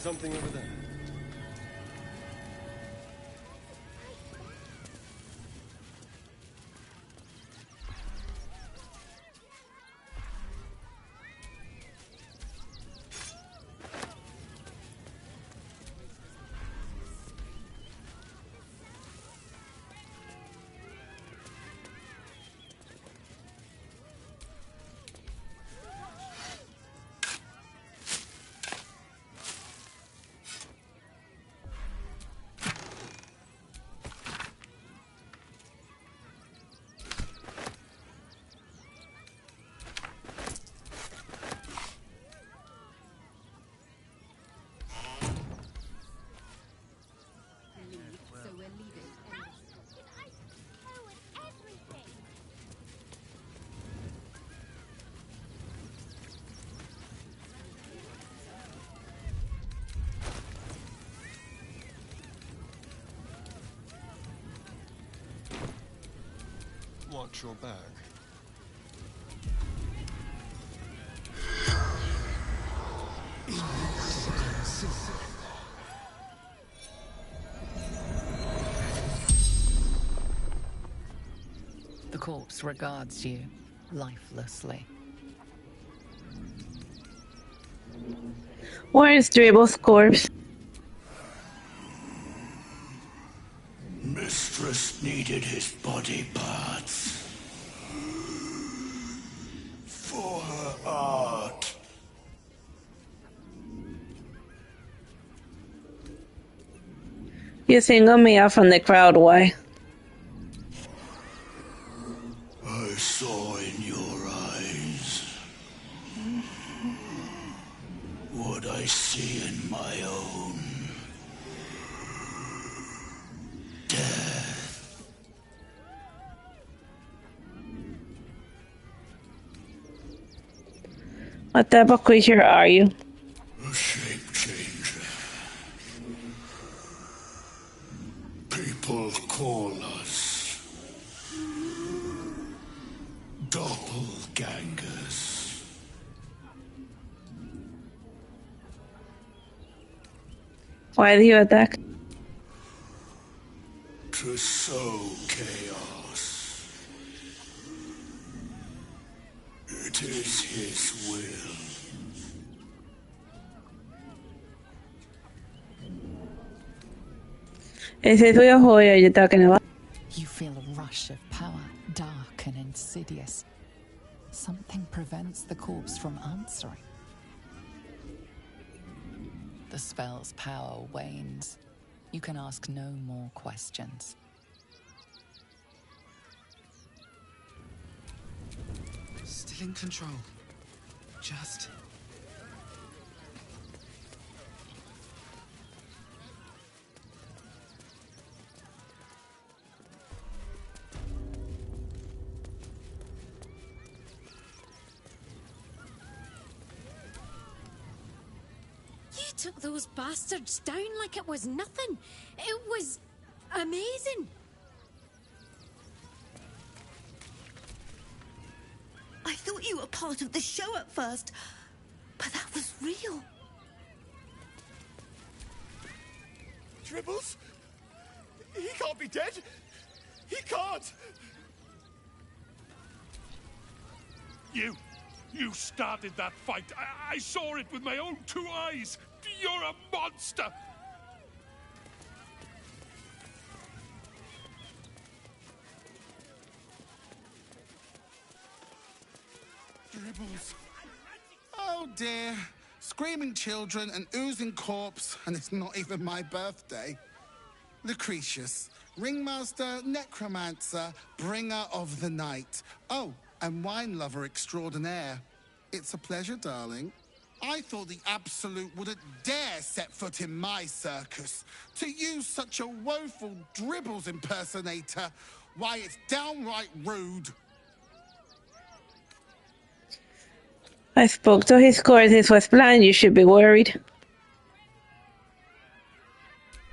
something over there. Watch your back. The corpse regards you lifelessly. Where is Dribble's corpse? Mistress needed his body parts for her art. You single me out from the crowd, why? I saw in your eyes what I see in my own. Death. What type of creature are you? A shape changer. People call us doppelgangers. Why do you attack? To sow chaos. It is his will. Is it your Hoya you're talking about? You feel a rush of power, dark and insidious. Something prevents the corpse from answering. The spell's power wanes. You can ask no more questions. Still in control. Just... You took those bastards down like it was nothing. It was amazing. I thought you were part of the show at first, but that was real. Dribbles? He can't be dead. He can't. You started that fight. I saw it with my own 2 eyes. You're a monster. Dribbles. Oh dear. Screaming children, an oozing corpse, and it's not even my birthday. Lucretius, ringmaster, necromancer, bringer of the night. Oh, and wine lover extraordinaire. It's a pleasure, darling. I thought the Absolute wouldn't dare set foot in my circus. To use such a woeful Dribbles impersonator, why, it's downright rude. I spoke to his court. This was planned. You should be worried.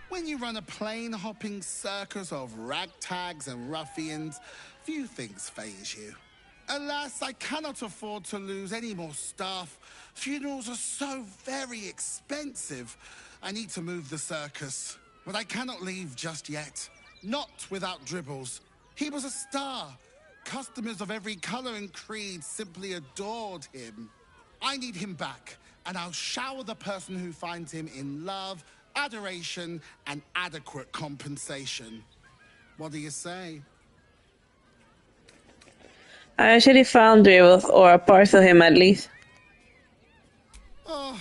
When you run a plain-hopping circus of ragtags and ruffians, few things faze you. Alas, I cannot afford to lose any more staff. Funerals are so very expensive. I need to move the circus. But I cannot leave just yet. Not without Dribbles. He was a star. Customers of every color and creed simply adored him. I need him back, and I'll shower the person who finds him in love, adoration, and adequate compensation. What do you say? I actually found Dribbles, or a parts of him at least. Oh,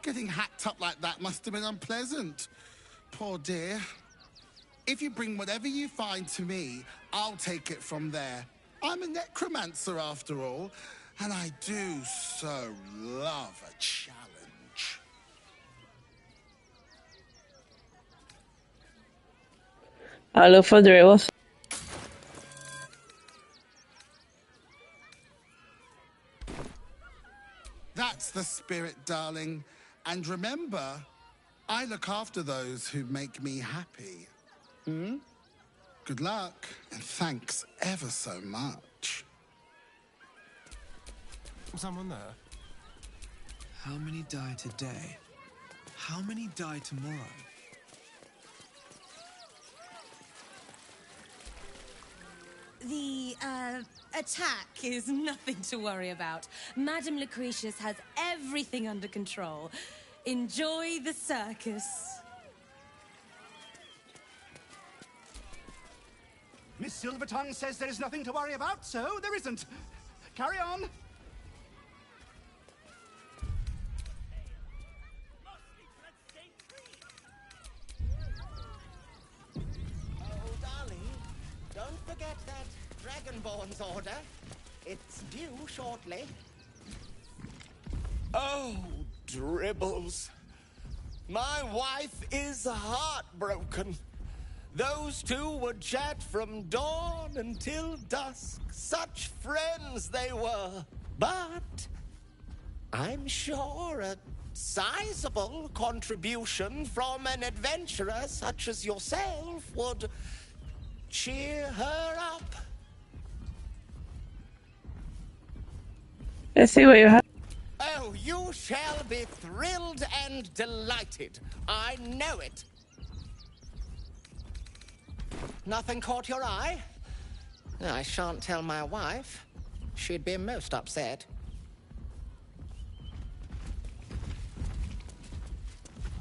getting hacked up like that must have been unpleasant. Poor dear. If you bring whatever you find to me, I'll take it from there. I'm a necromancer after all, and I do so love a challenge. I'll look for Dribbles. That's the spirit, darling. And remember, I look after those who make me happy. Good luck, and thanks ever so much. Someone there? How many die today? How many die tomorrow? The, attack is nothing to worry about. Madame Lucretius has everything under control. Enjoy the circus. Miss Silvertongue says there is nothing to worry about, so there isn't. Carry on. Oh, darling, don't forget that Dragonborn's order. It's due shortly. Oh, Dribbles. My wife is heartbroken. Those two would chat from dawn until dusk. Such friends they were. But I'm sure a sizable contribution from an adventurer such as yourself would cheer her up. Let's see what you have. Oh, you shall be thrilled and delighted. I know it. Nothing caught your eye? I shan't tell my wife. She'd be most upset.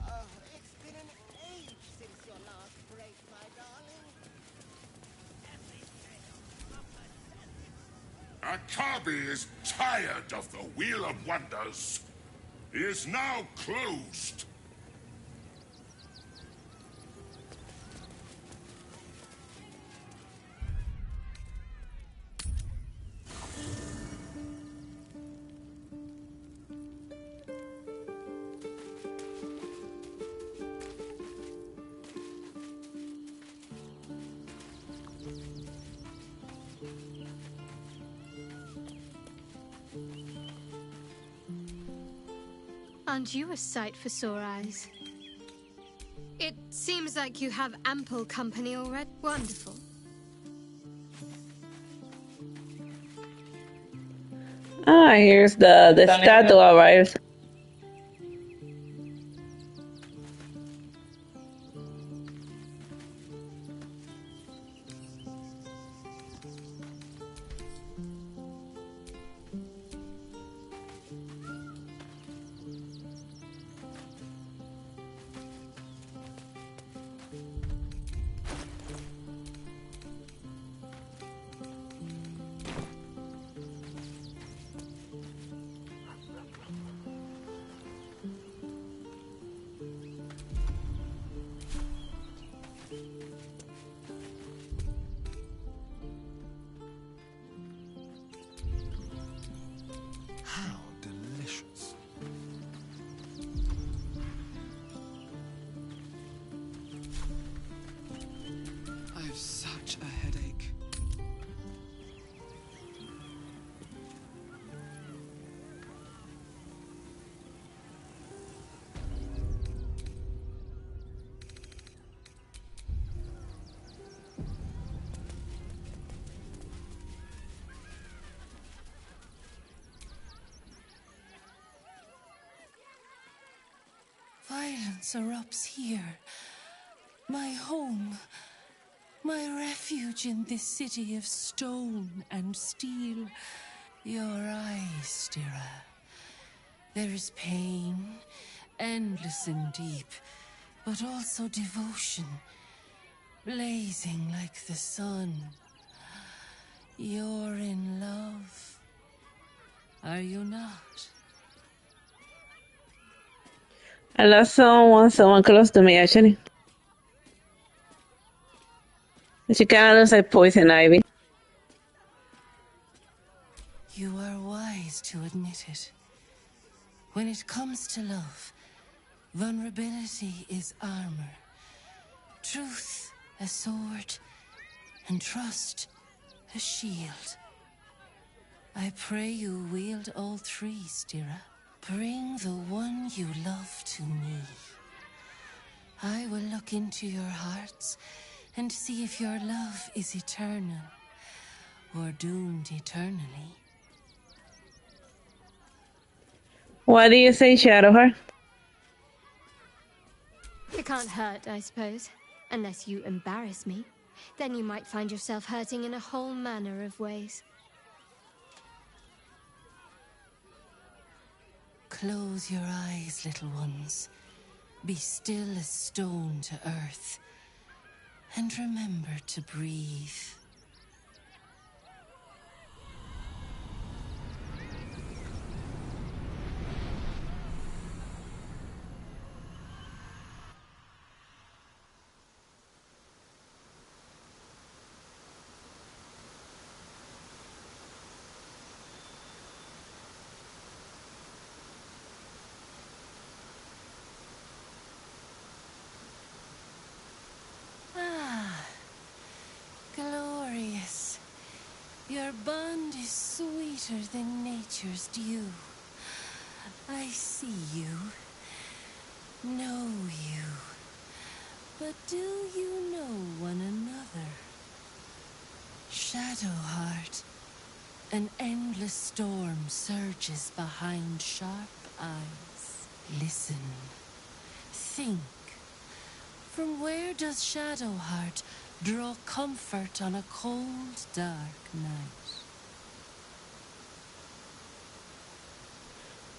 Oh, it's been an age since your last break, my darling. Akabi is tired of the Wheel of Wonders. It is now closed. Aren't you a sight for sore eyes? It seems like you have ample company already. Wonderful. Ah, here's the statue arrives. romance erupts here. My home. My refuge in this city of stone and steel. Your eyes, Stira. There is pain, endless and deep, but also devotion, blazing like the sun. You're in love. Are you not? I love someone close to me, actually. She kind of looks like poison ivy. You are wise to admit it. When it comes to love, vulnerability is armor. Truth, a sword, and trust, a shield. I pray you wield all three, Stira. Bring the one you love to me. I will look into your hearts and see if your love is eternal or doomed eternally. Why do you say Shadowheart? It can't hurt, I suppose. Unless you embarrass me. Then you might find yourself hurting in a whole manner of ways. Close your eyes, little ones. Be still as stone to earth. And remember to breathe. Glorious. Your bond is sweeter than nature's dew. I see you, know you, but do you know one another? Shadowheart, an endless storm surges behind sharp eyes. Listen, think. From where does Shadowheart draw comfort on a cold, dark night?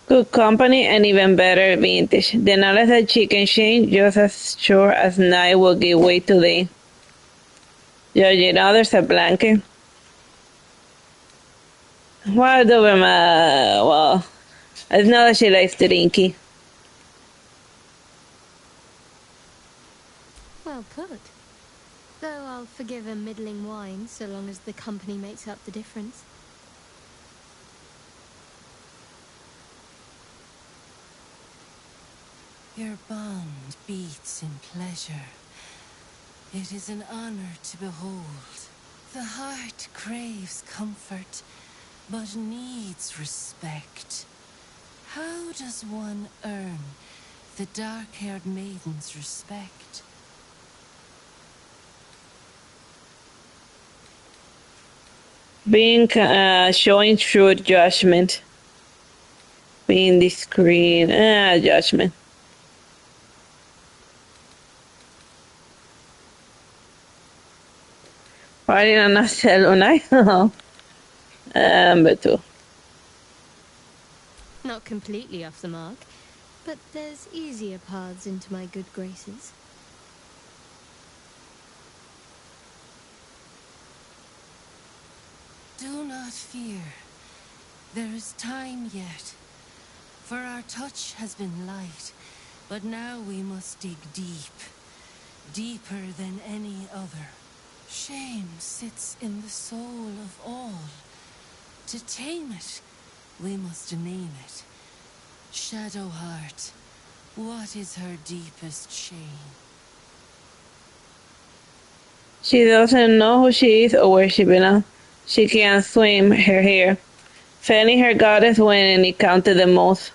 Good company and even better vintage. The knowledge that she can change just as sure as night will give way to day. Georgina, there's a blanket. Why Doberman? Well, I know that she likes drinky. Well put. Though I'll forgive a middling wine so long as the company makes up the difference. Your bond beats in pleasure. It is an honor to behold. The heart craves comfort, but needs respect. How does one earn the dark-haired maiden's respect? Being showing true judgment. Being discreet. Judgment. Party on a night. But two. Not completely off the mark, but there's easier paths into my good graces. Do not fear. There is time yet. For our touch has been light, but now we must dig deep. Deeper than any other. Shame sits in the soul of all. To tame it, we must name it. Shadowheart, what is her deepest shame? She doesn't know who she is or where she belongs. She can't swim her hair. Failing her goddess when it counted the most.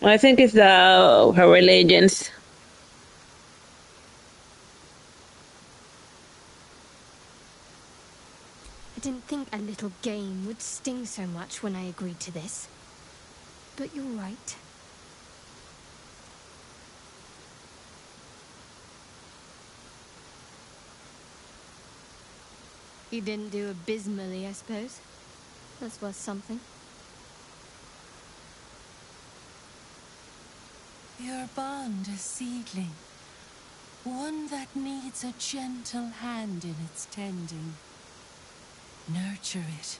I think it's her religions. I didn't think a little game would sting so much when I agreed to this. But you're right. He didn't do abysmally, I suppose. That's worth something. Your bond a seedling. One that needs a gentle hand in its tending. Nurture it,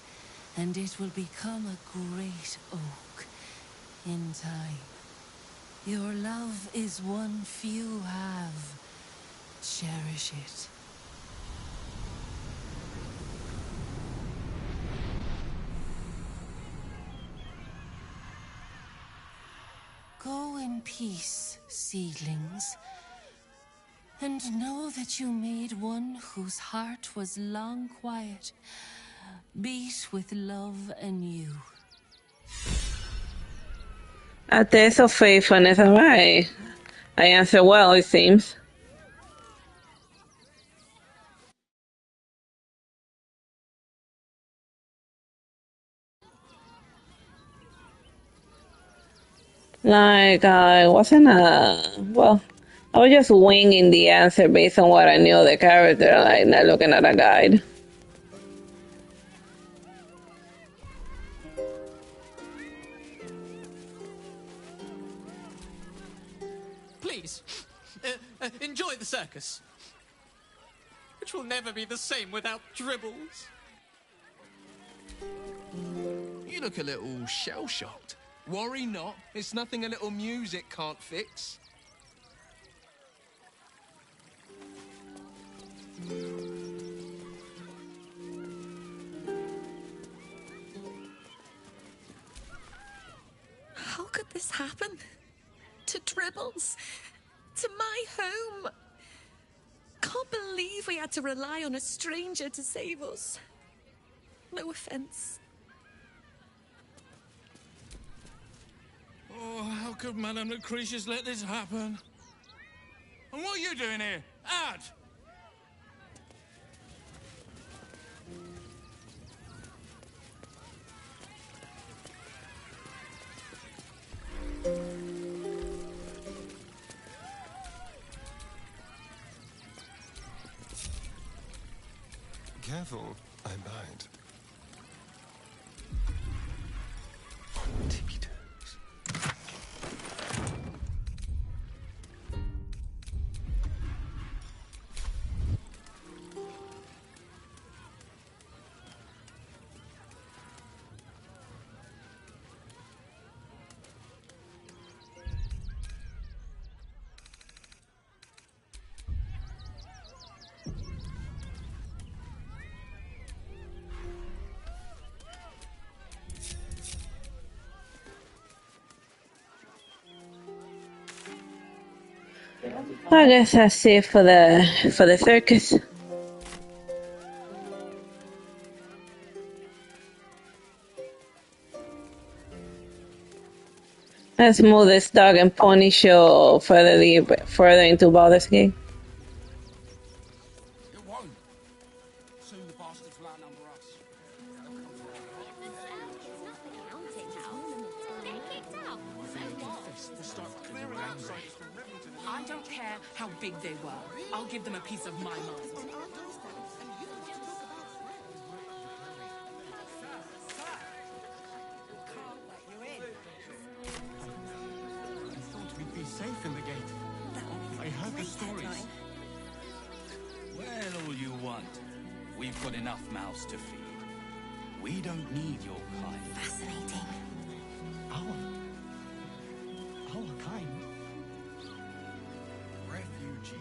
and it will become a great oak in time. Your love is one few have. Cherish it. Go in peace, seedlings, and know that you made one whose heart was long quiet, beat with love anew. A test of faithfulness. Alright. I answer well, it seems. Like, I wasn't well, I was just winging the answer based on what I knew of the character, like not looking at a guide. Please, enjoy the circus, which will never be the same without dribbles. You look a little shell-shocked. Worry not, it's nothing a little music can't fix. How could this happen? To Dribbles? To my home? Can't believe we had to rely on a stranger to save us. No offense. Oh, how could Madame Lucretius let this happen? And what are you doing here? Out! Careful, I bite. Tippy toes. I guess that's it for the circus. Let's move this dog and pony show further into Baldur's Gate. It won't. Soon the bastards will outnumber us. I don't care how big they were. I'll give them a piece of my mind. We'd be safe in the gate. I heard the stories. Well, all you want. We've got enough mouths to feed. We don't need your kind. Fascinating. Our kind? Refugees.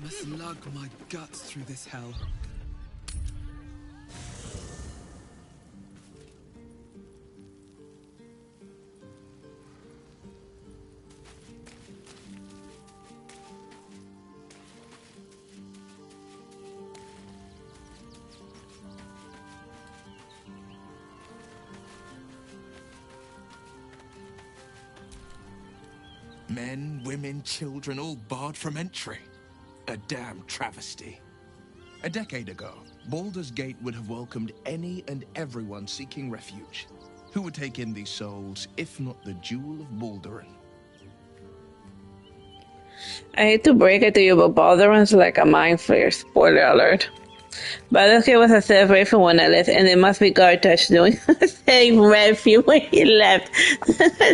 Must lug my guts through this hell. Men, women, children, all barred from entry. A damn travesty. A decade ago, Baldur's Gate would have welcomed any and everyone seeking refuge. Who would take in these souls, if not the Jewel of Baldurin? I hate to break it to you, but Baldurin's like a mind flayer. Spoiler alert. Baldur's Gate was a safe refuge when I left, and it must be Gartash doing a safe refuge when he left.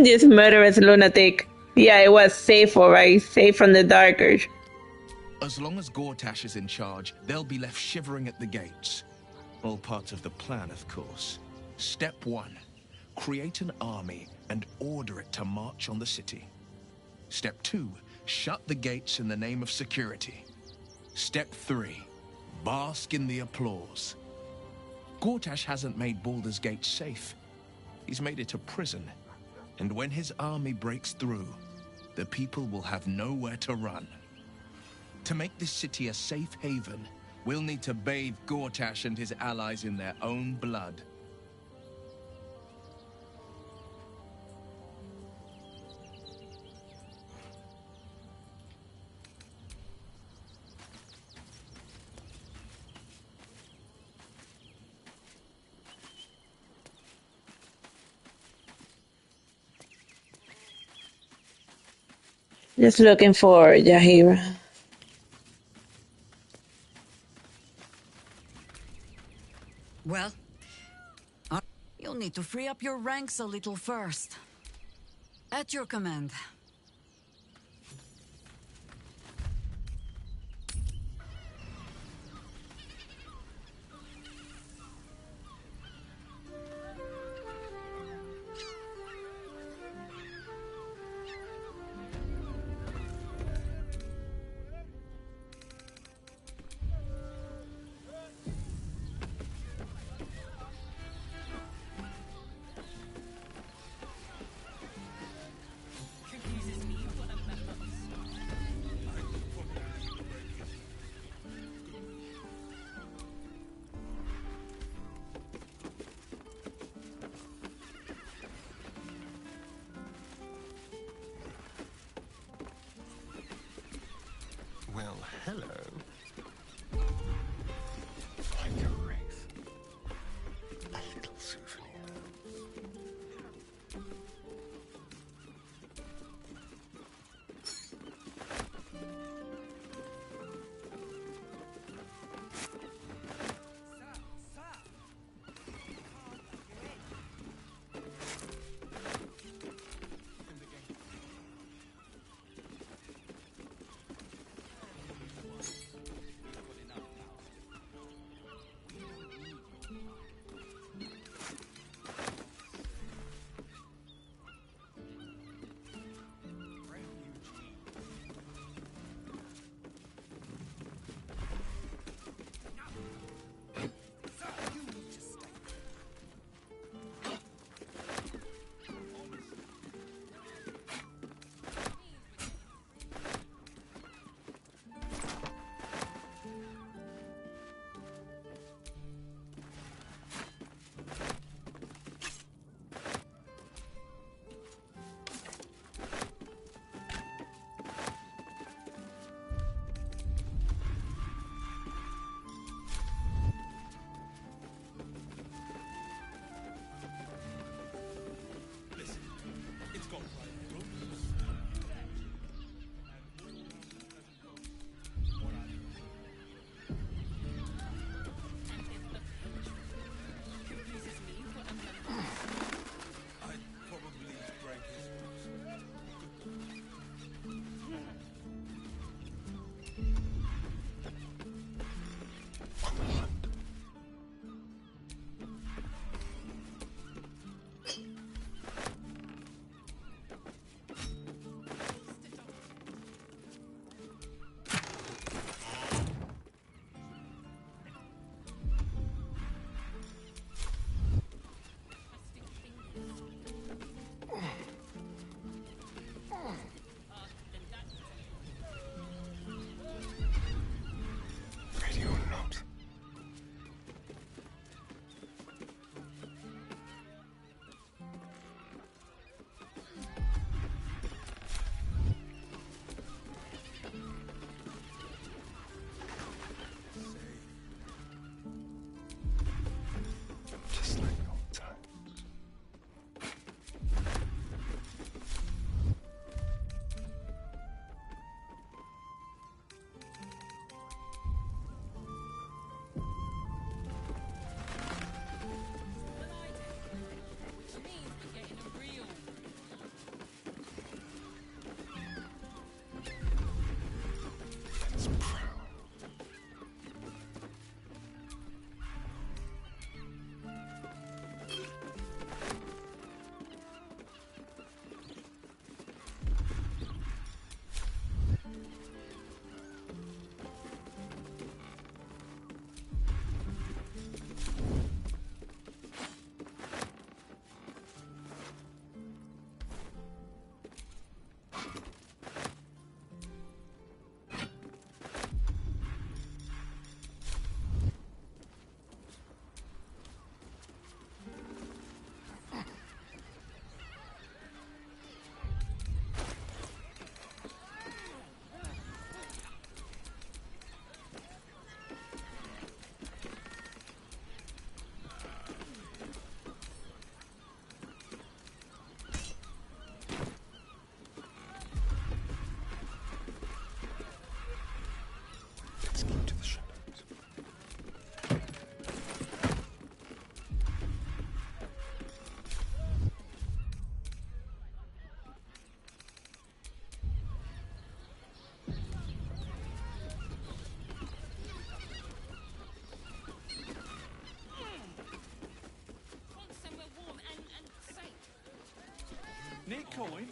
This murderous lunatic. Yeah, it was safe, alright. Safe from the darkers. As long as Gortash is in charge, they'll be left shivering at the gates. All part of the plan, of course. Step 1. Create an army and order it to march on the city. Step 2. Shut the gates in the name of security. Step 3. Bask in the applause. Gortash hasn't made Baldur's Gate safe. He's made it a prison. And when his army breaks through, the people will have nowhere to run. To make this city a safe haven, we'll need to bathe Gortash and his allies in their own blood. Just looking for Yahira. Well, you'll need to free up your ranks a little first. At your command. Neat coin.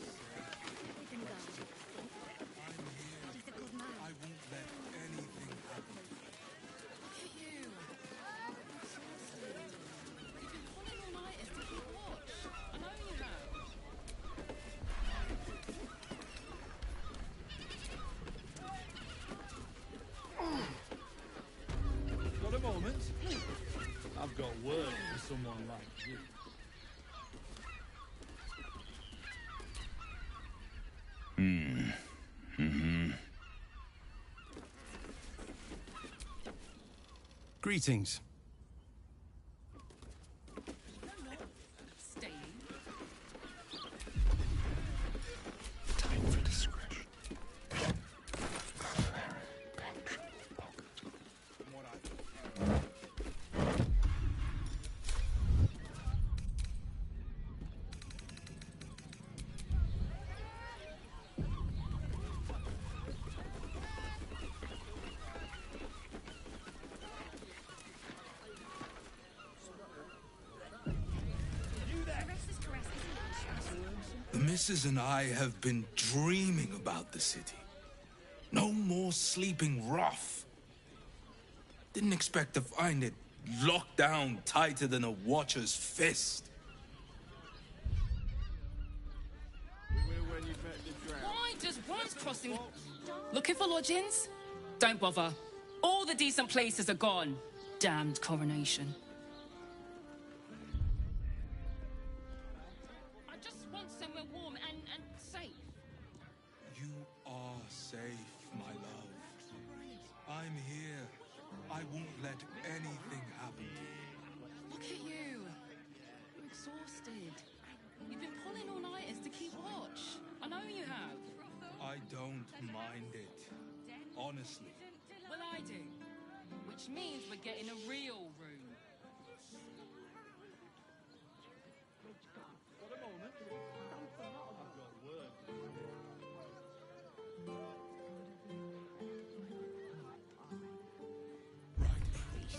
I won't let anything happen. Look at you. You've been pulling all nighters to keep watch. I know you have. Got a moment? I've got word for someone like you. Greetings. Staying. Time for discretion. The missus and I have been dreaming about the city. No more sleeping rough. Didn't expect to find it locked down tighter than a watcher's fist. Why does one's crossing... Looking for lodgings? Don't bother. All the decent places are gone. Damned coronation. I just want somewhere warm and safe. You are safe, my love. I'm here. I won't let anything happen to you. Look at you. You're exhausted. You've been pulling all-nighters to keep watch. I know you have. I don't mind it. Honestly. Well, I do. Which means we're getting a real room.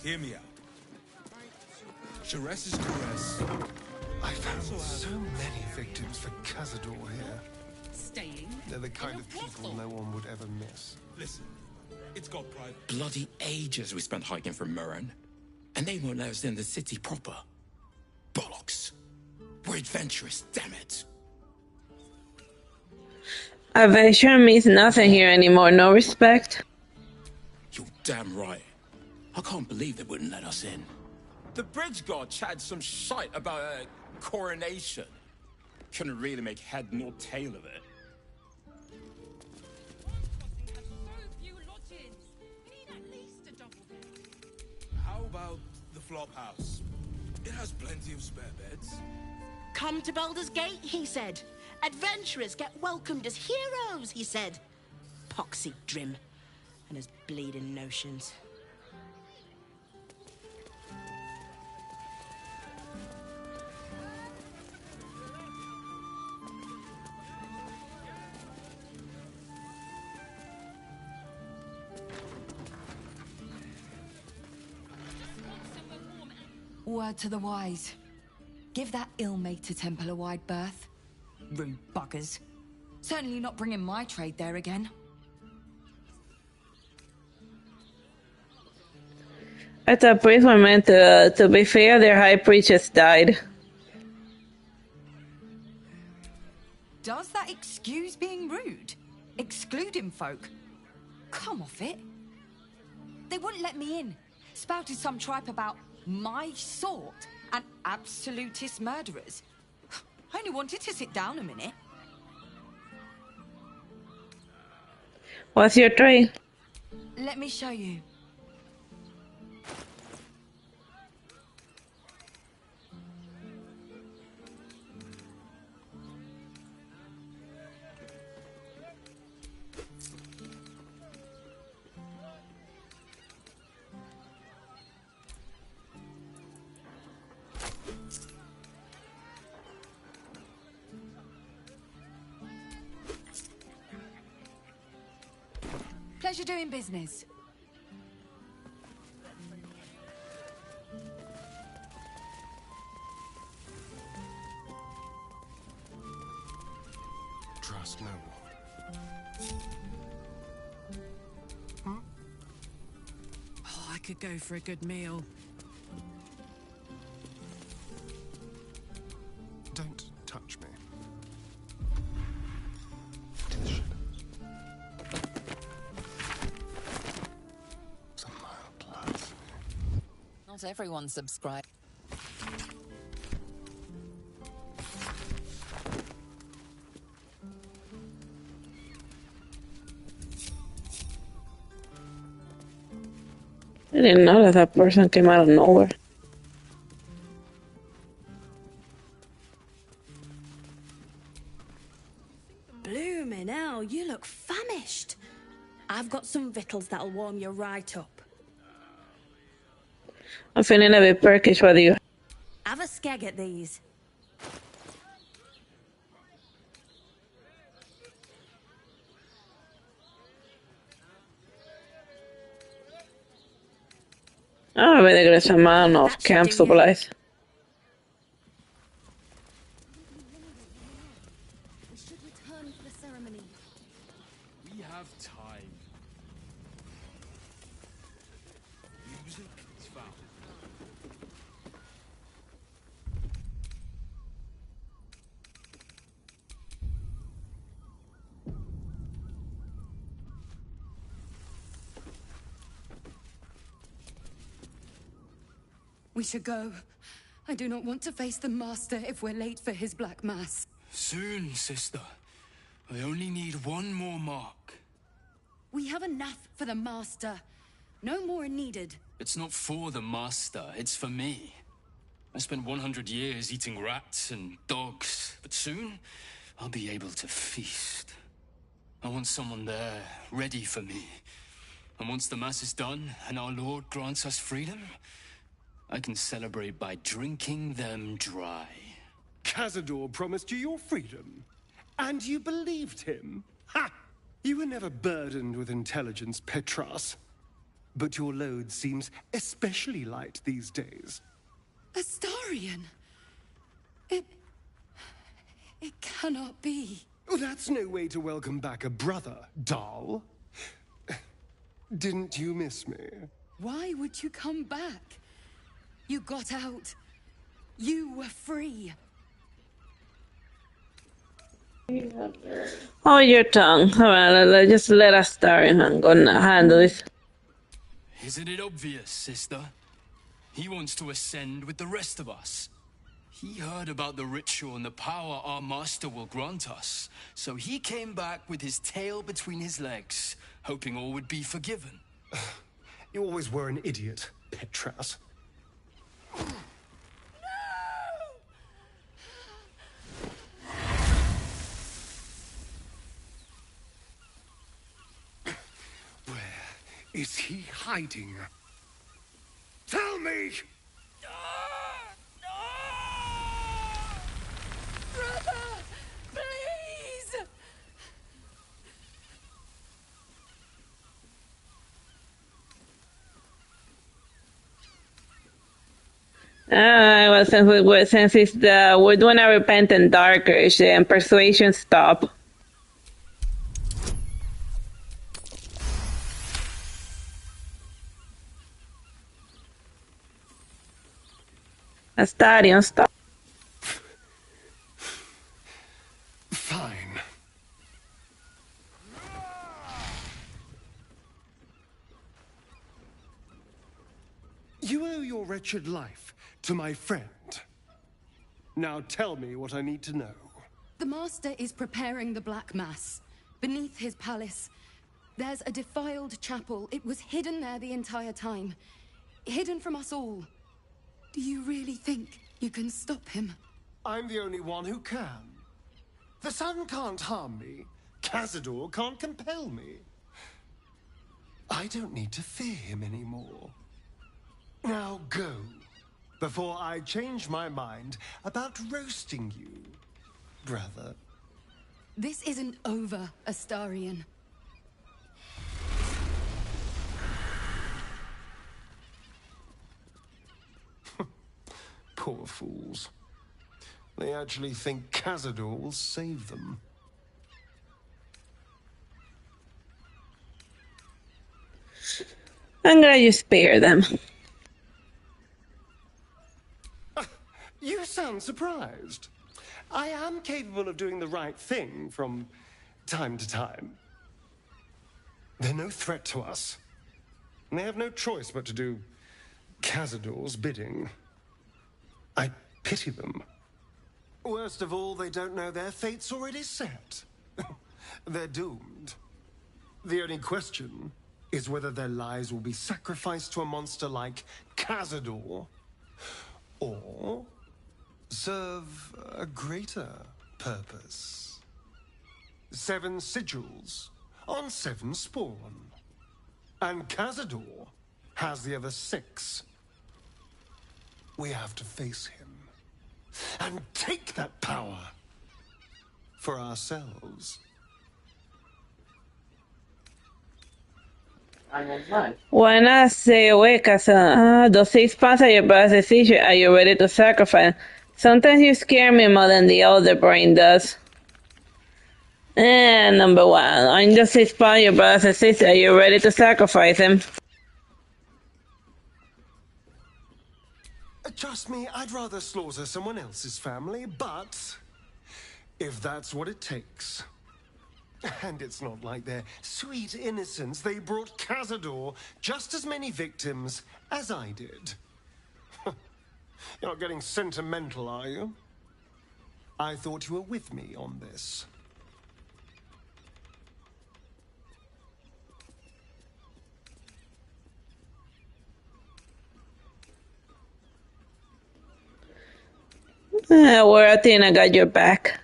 Hear me out. Sherass's caress. I found so many victims for Cazador here. Staying? They're the kind of people no one would ever miss. Listen, it's got private. Bloody ages we spent hiking from Murren. And they won't let us in the city proper. Bollocks. We're adventurous, damn it. Adventure means nothing here anymore. No respect. You're damn right. I can't believe they wouldn't let us in. The bridge guard chatted some shite about a coronation. Couldn't really make head nor tail of it. How about the flop house? It has plenty of spare beds. Come to Baldur's Gate, he said. Adventurers get welcomed as heroes, he said. Poxy Drim and his bleeding notions. Word to the wise. Give that ill-mated temple a wide berth. Rude buggers. Certainly not bringing my trade there again. I thought priests were meant to be fair. Their high priest just died. Does that excuse being rude? Excluding folk? Come off it. They wouldn't let me in. Spouted some tripe about my sort and absolutist murderers. I only wanted to sit down a minute. What's your trade? Let me show you. Pleasure doing business. trust no one. Oh, I could go for a good meal. Don't touch me. Not everyone subscribed. I didn't know that that person came out of nowhere. Bloomin' hell, you look famished. I've got some victuals that'll warm you right up. I'm feeling a bit perkish. What do you? Have a skeg at these. Ah, vede che c'è mano of camp supplies. We should return for the ceremony. We have time. Music is found. We should go. I do not want to face the Master if we're late for his Black Mass. Soon, sister. I only need one more mark. We have enough for the Master. No more are needed. It's not for the Master, it's for me. I spent 100 years eating rats and dogs, but soon I'll be able to feast. I want someone there, ready for me. And once the Mass is done and our Lord grants us freedom, I can celebrate by drinking them dry. Cazador promised you your freedom, and you believed him? Ha! You were never burdened with intelligence, Petras. But your load seems especially light these days. Astarion! It cannot be. Oh, that's no way to welcome back a brother, doll. Didn't you miss me? Why would you come back? You got out. You were free. Hold your tongue. Alright, just let us start and gonna handle this. Isn't it obvious, sister? He wants to ascend with the rest of us. He heard about the ritual and the power our master will grant us. So he came back with his tail between his legs, hoping all would be forgiven. You always were an idiot, Petras. Where is he hiding? Tell me! Brother! Please! Well, since it's we're doing a repentant dark age and persuasion stop. Astarion stop. Fine. You owe your wretched life to my friend. Now tell me what I need to know. The Master is preparing the Black Mass. Beneath his palace, there's a defiled chapel. It was hidden there the entire time. Hidden from us all. Do you really think you can stop him? I'm the only one who can. The sun can't harm me. Cazador can't compel me. I don't need to fear him anymore. Now go, before I change my mind about roasting you, brother. This isn't over, Astarion. Poor fools. They actually think Cazador will save them. I'm glad you spared them. You sound surprised. I am capable of doing the right thing from time to time. They're no threat to us. And they have no choice but to do Cazador's bidding. I pity them. Worst of all, they don't know their fate's already set. They're doomed. The only question is whether their lives will be sacrificed to a monster like Cazador, or serve a greater purpose. 7 sigils on 7 spawn. And Cazador has the other 6. We have to face him and take that power for ourselves. Why not stay awake? Those 6 pounds are your brother's issue. Are you ready to sacrifice? Sometimes you scare me more than the older brain does. Number 1. I'm just 6 pounds, your brother's issue. Are you ready to sacrifice him? Trust me, I'd rather slaughter someone else's family, but if that's what it takes. And it's not like their sweet innocence. They brought Cazador just as many victims as I did. You're not getting sentimental, are you? I thought you were with me on this. Where Athena got your back.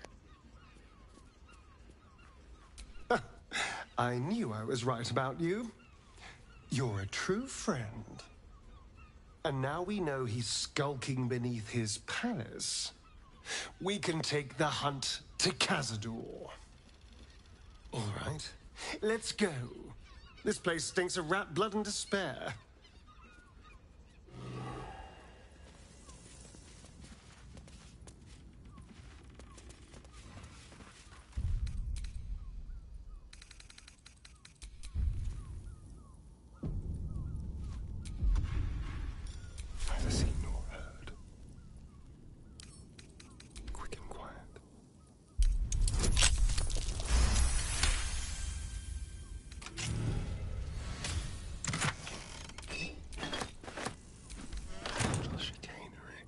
I knew I was right about you. You're a true friend. And now we know he's skulking beneath his palace. We can take the hunt to Cazador. All right, let's go. This place stinks of rat blood and despair. Neither seen nor heard. Quick and quiet. Little chicanery.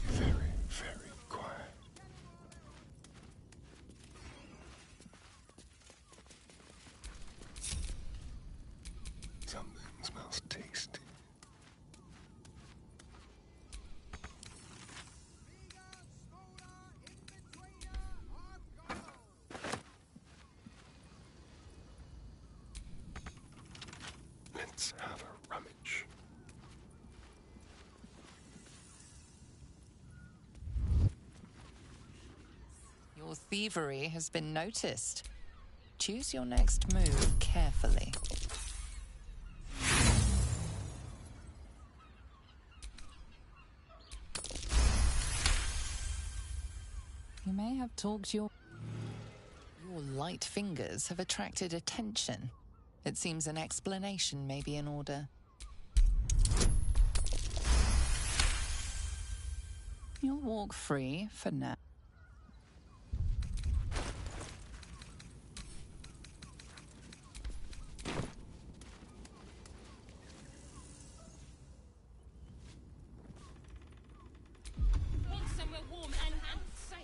Very quiet. Something smells tasty. Let's have a rummage. Your thievery has been noticed. Choose your next move carefully. You may have talked your light fingers have attracted attention. It seems an explanation may be in order. You'll walk free for now. Want somewhere warm and safe.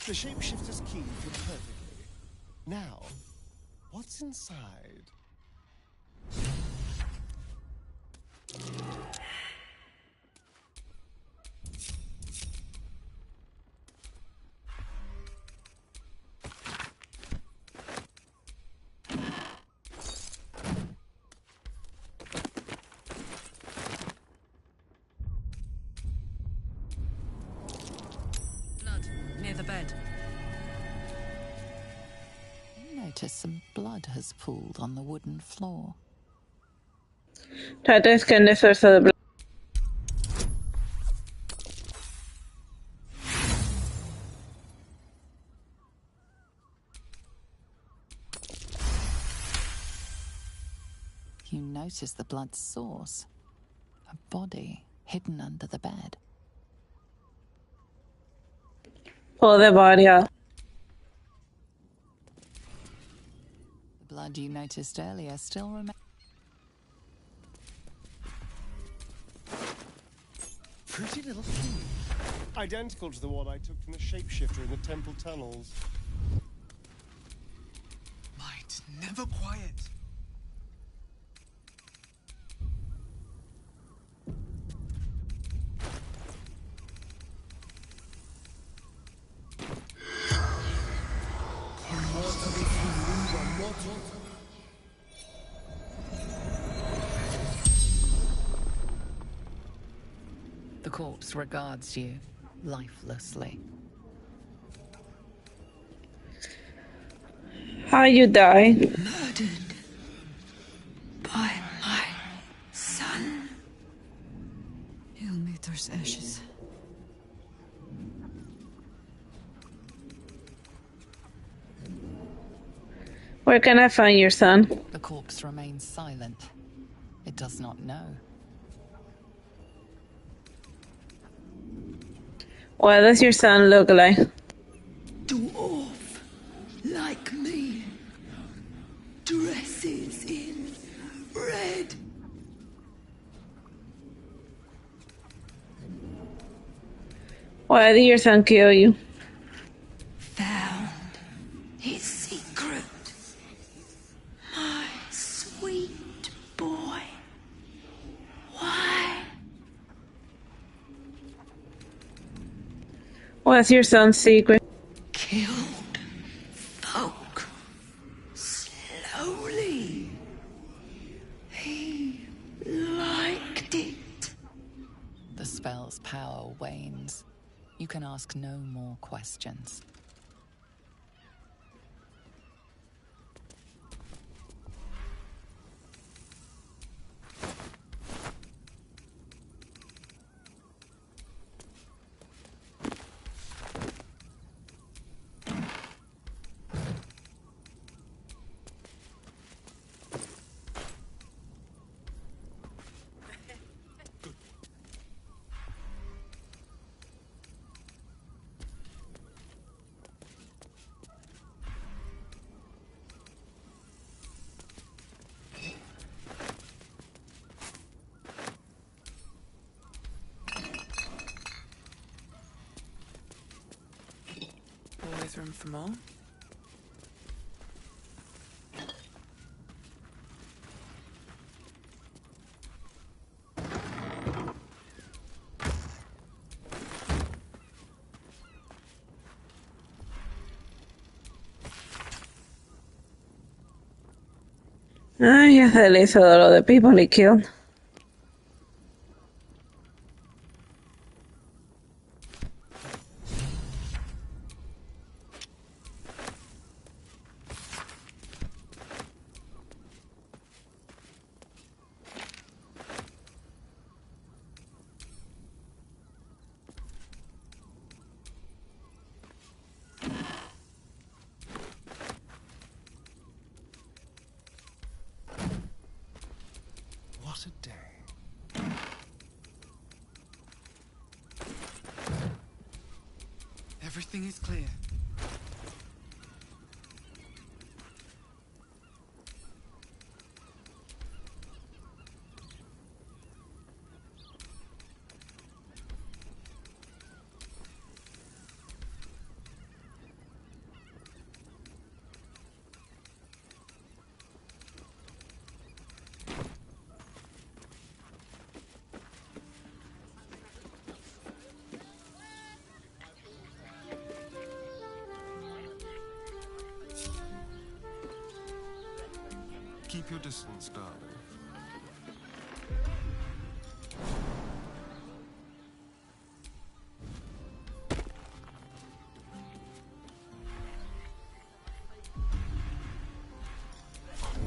The shapeshifter's key fit perfectly. Now, what's inside? Blood near the bed. You notice some blood has pooled on the wooden floor. Trata de scan the source of the blood. You notice the blood's source. A body hidden under the bed. Pull the body out. The blood you noticed earlier still remains. Pretty little key. Identical to the one I took from the shapeshifter in the temple tunnels. Light, never quiet. The corpse regards you lifelessly. How you die? Murdered by my son. He'll meet those ashes. Where can I find your son? The corpse remains silent. It does not know. What does your son look like? Dwarf, like me. Dresses in red. Why did your son kill you? Found his secret. My sweet boy. Why? What's your son's secret? Killed folk. Slowly. He liked it. The spell's power wanes. You can ask no more questions. Always room for more. Ah, ya se le hizo lo de people he killed. What a day. Everything is clear. Keep your distance, darling.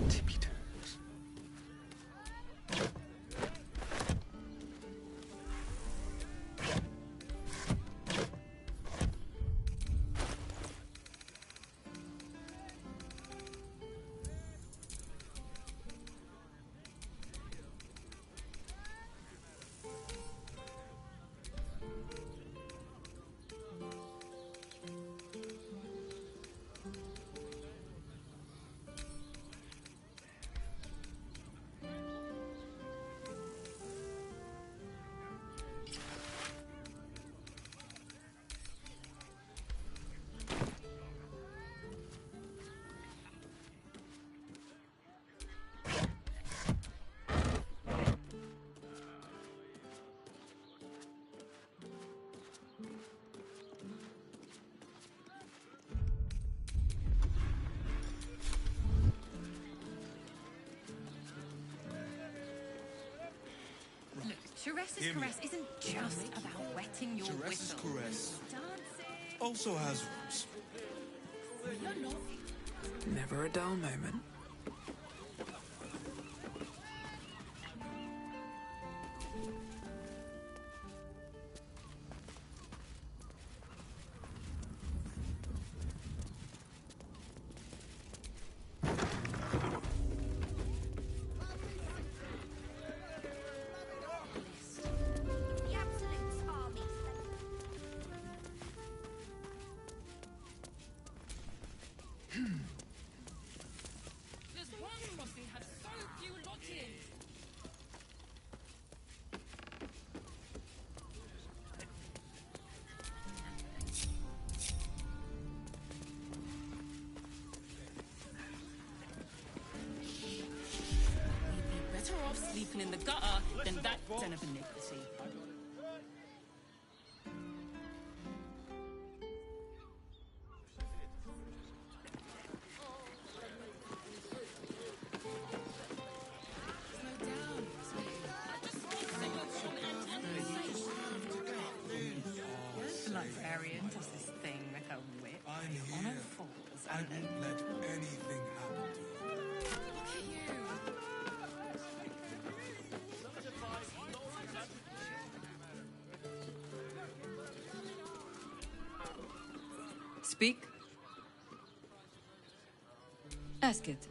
Tippy toes. Sherass's caress isn't just about wetting your Sherass's whistle. caress also has rules. Never a dull moment. The Absolute's army. There's one crossing has so few lodgings. We'd be better off sleeping in the gutter than that den of iniquity. The librarian does this thing with her whip. On her falls. I won't let anything happen to you. Look at you. Speak. Ask it.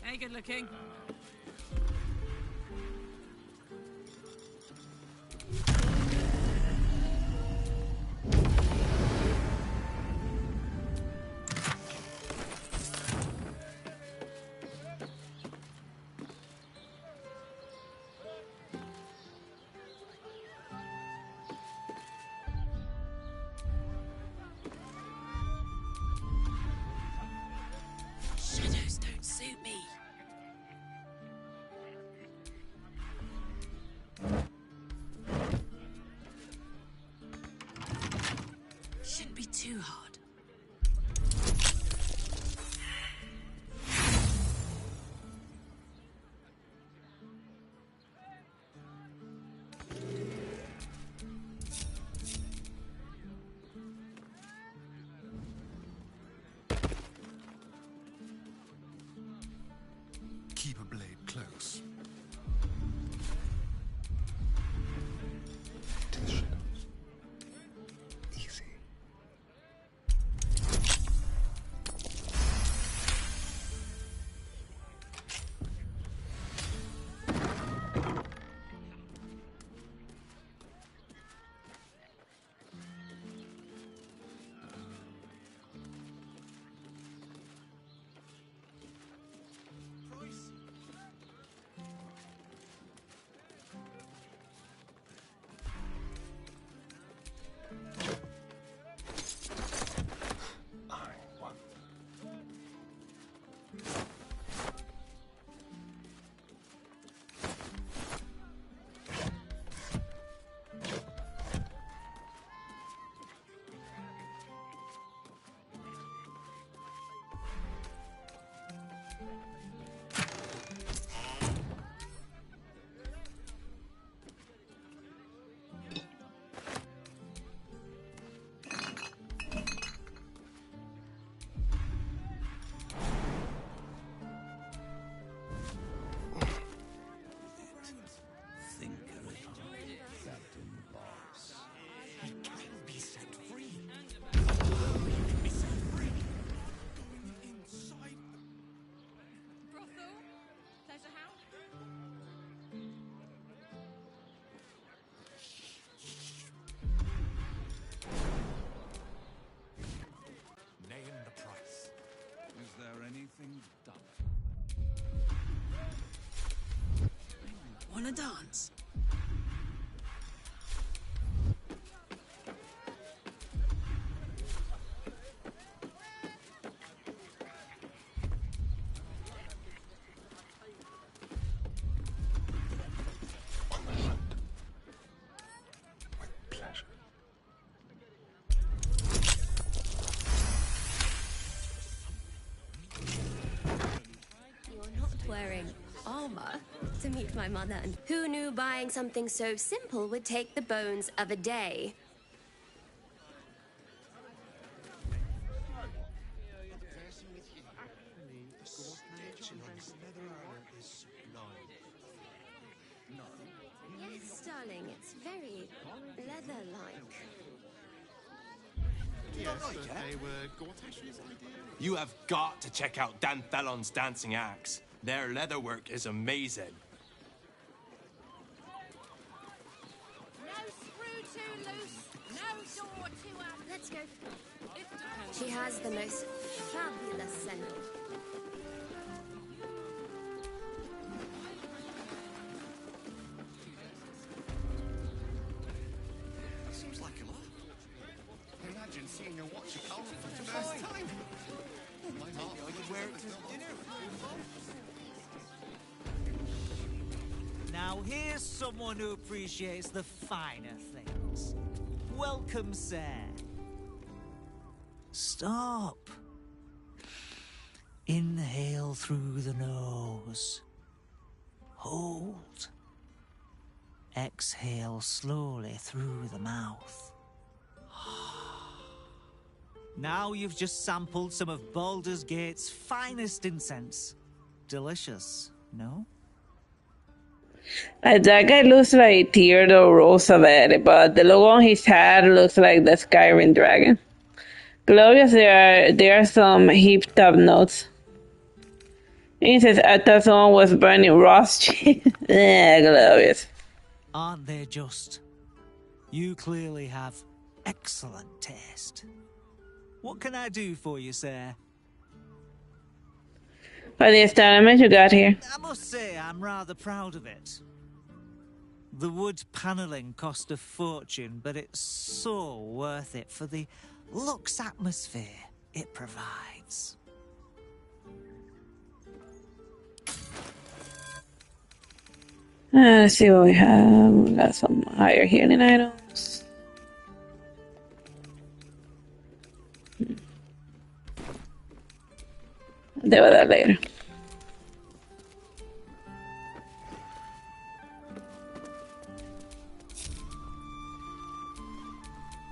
Hey, good looking. Shadows don't suit me. Shouldn't be too hard. Keep a blade close. To the shadows. Easy. Gonna dance? You're not wearing armor to meet my mother. And who knew buying something so simple would take the bones of a day? Yes, darling, it's very leather-like. You have got to check out Dan Fallon's dancing acts. Their leatherwork is amazing. No screw too loose, no door too up. Let's go. She has the most fabulous scent. Seems like a lot. Imagine seeing her watch a collar for the first time. My heart would wear it to dinner. Now here's someone who appreciates the finer things. Welcome, sir. Stop. Inhale through the nose. Hold. Exhale slowly through the mouth. Now you've just sampled some of Baldur's Gate's finest incense. Delicious, no? That guy looks like Theodore Roosevelt, but the logo on his hat looks like the Skyrim dragon. Glorious, there are some heaped up notes. He says, I thought someone was burning Ross cheese. Yeah, glorious. Aren't they just? You clearly have excellent taste. What can I do for you, sir? For the experiment you got here. I must say, I'm rather proud of it. The wood panelling cost a fortune, but it's so worth it for the luxe atmosphere it provides. Let's see what we have. We got some higher healing items. Deal with that later.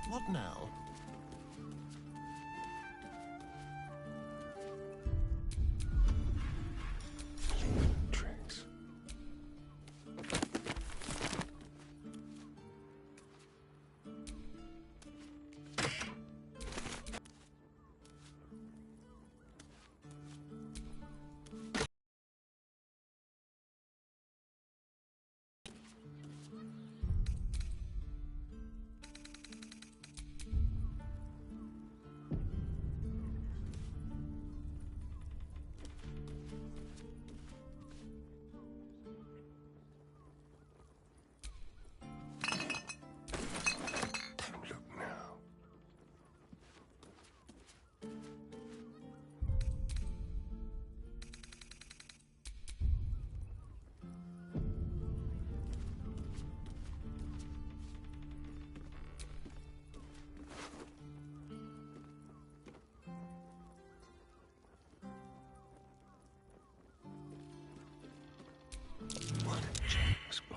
What now? Tricks.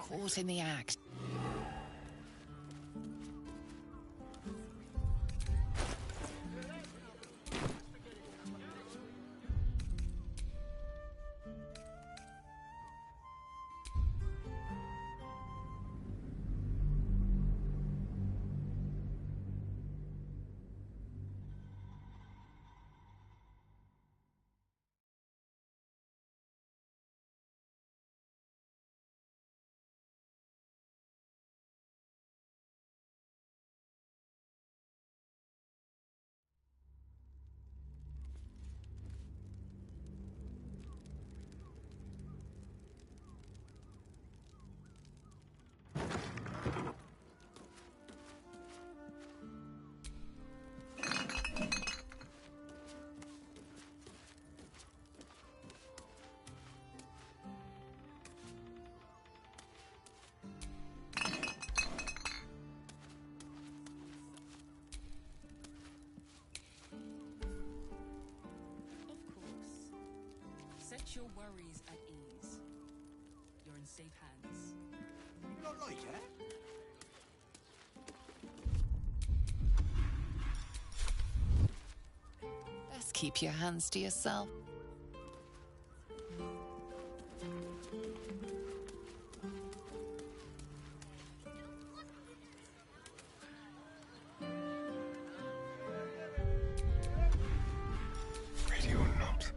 Caught in the act. Put your worries at ease. You're in safe hands. Not like it. Best keep your hands to yourself. Ready or not.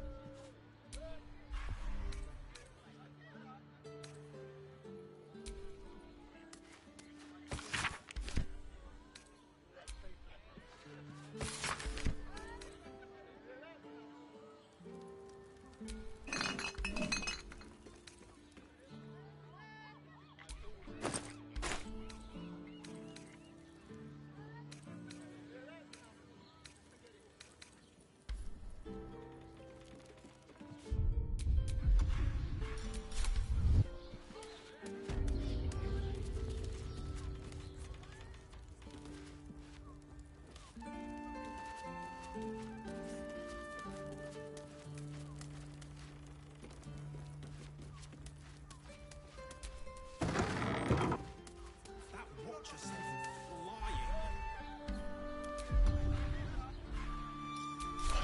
That watcher says it's flying.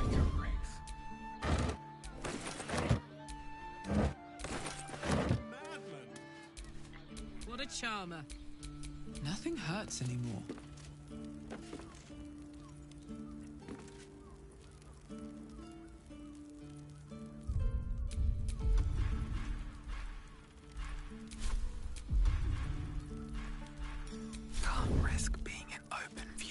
Like a wraith. Madman. What a charmer. Nothing hurts anymore. Can't risk being in open view.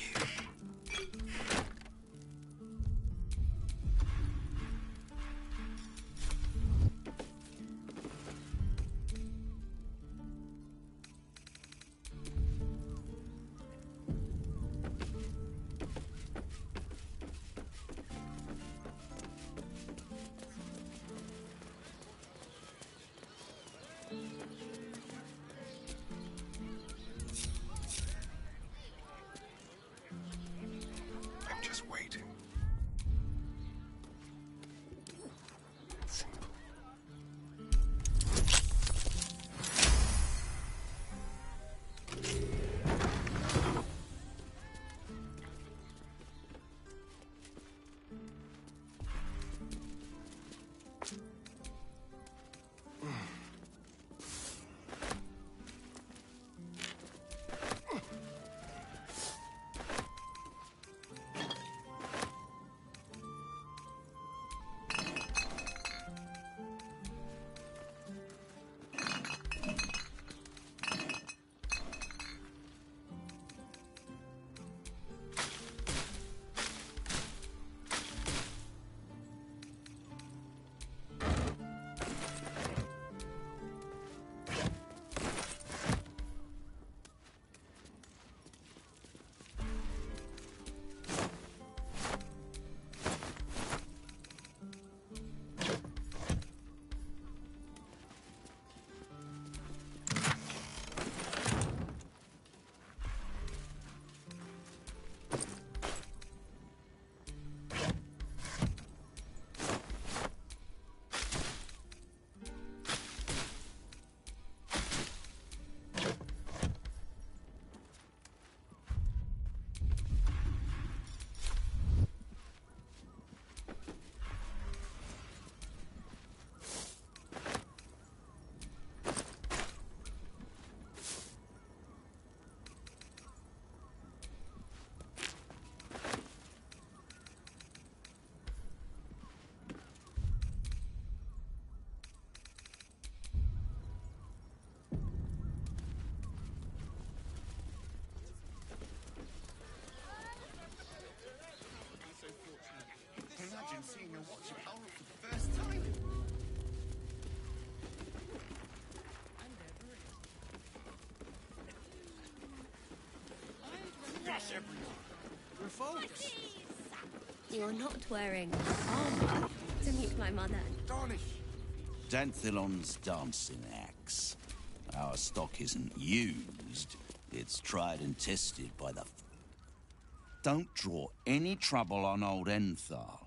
I'm just waiting. Simple. Imagine seeing a watcher power up for the first time. Rush everyone. Refocus. You're not wearing armor to meet my mother. Darnish. Danthelon's dancing axe. Our stock isn't used. It's tried and tested by the... Don't draw any trouble on old Enthal.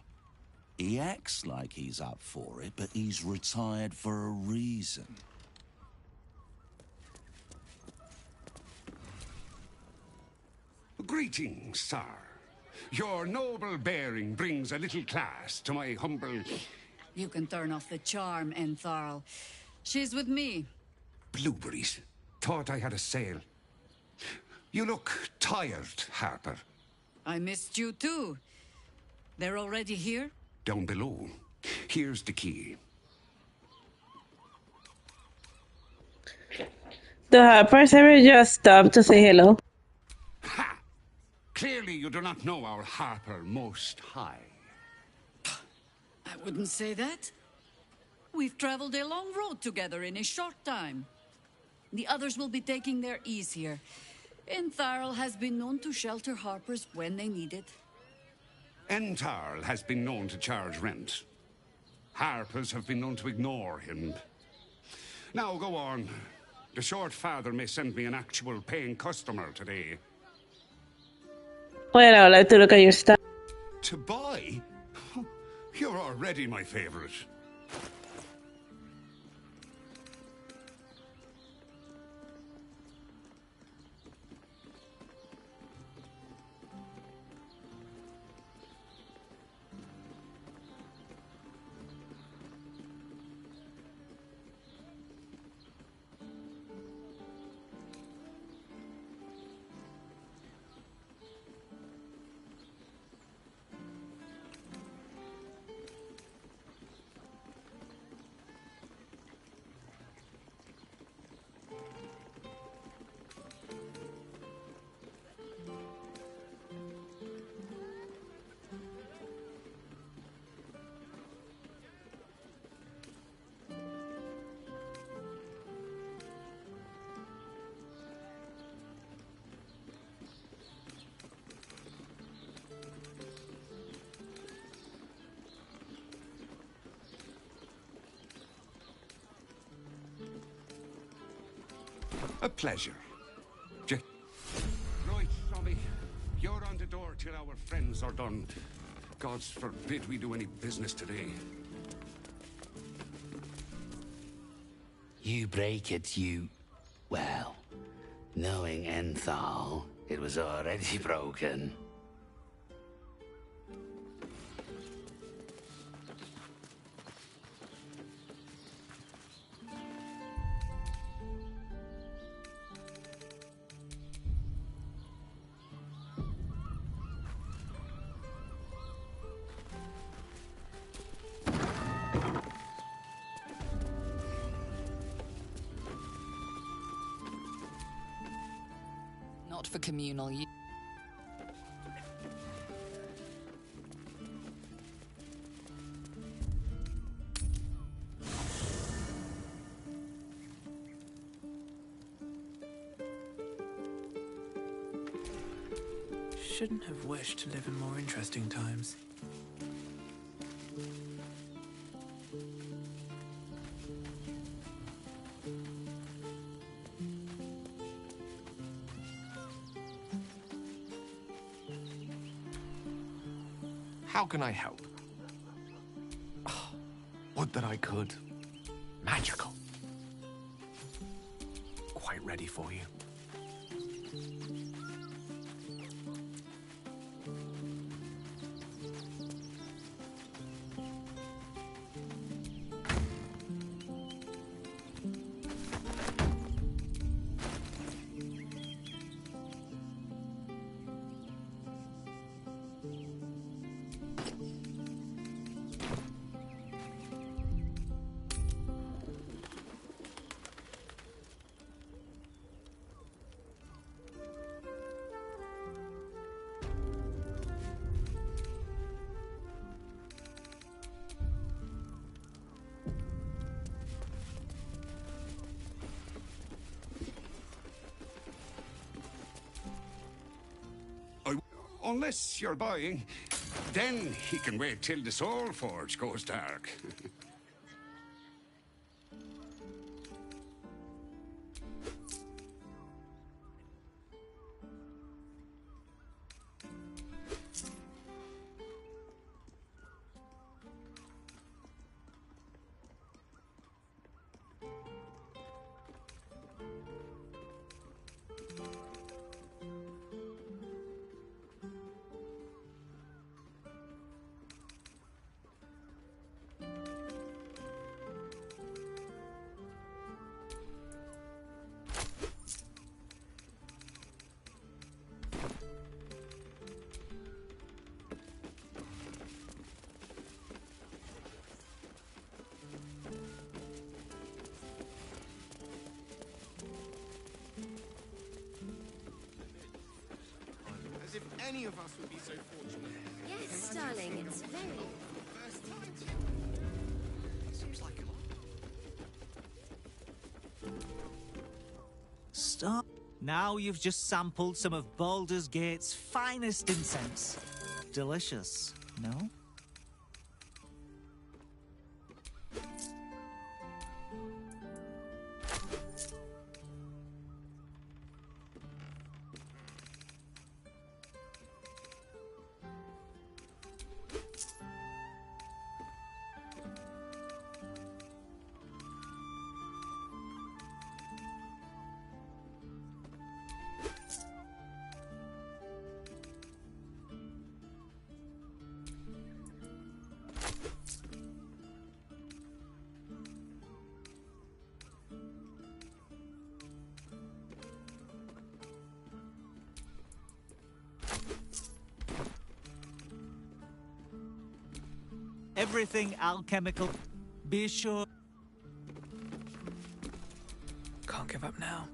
He acts like he's up for it, but he's retired for a reason. Greetings, sir. Your noble bearing brings a little class to my humble... You can turn off the charm, Entharl. She's with me. Blueberries. Thought I had a sale. You look tired, Harper. I missed you too. They're already here? Down below. Here's the key. The Harpers ever just stopped to say hello? Ha! Clearly you do not know our Harper Most High. I wouldn't say that. We've traveled a long road together in a short time. The others will be taking their ease here. Entharl has been known to shelter Harpers when they need it. Entharl has been known to charge rent. Harpers have been known to ignore him. Now go on. The short father may send me an actual paying customer today. Bueno, ahora tú lo que yo está. To buy? You're already my favorite. A pleasure. Right, Robbie. You're on the door till our friends are done. God forbid we do any business today. You break it, you... Well, knowing Entharl, it was already broken. Not for communal use. Shouldn't have wished to live in more interesting times. How can I help? Oh, would that I could. Magical. Quite ready for you. Unless you're buying, then he can wait till the Soul Forge goes dark. any of us would be so fortunate. Yes, darling, it's very... First time. Seems like a lot. Stop. Now you've just sampled some of Baldur's Gate's finest incense. Delicious, no? Everything alchemical. Be sure. Can't give up now.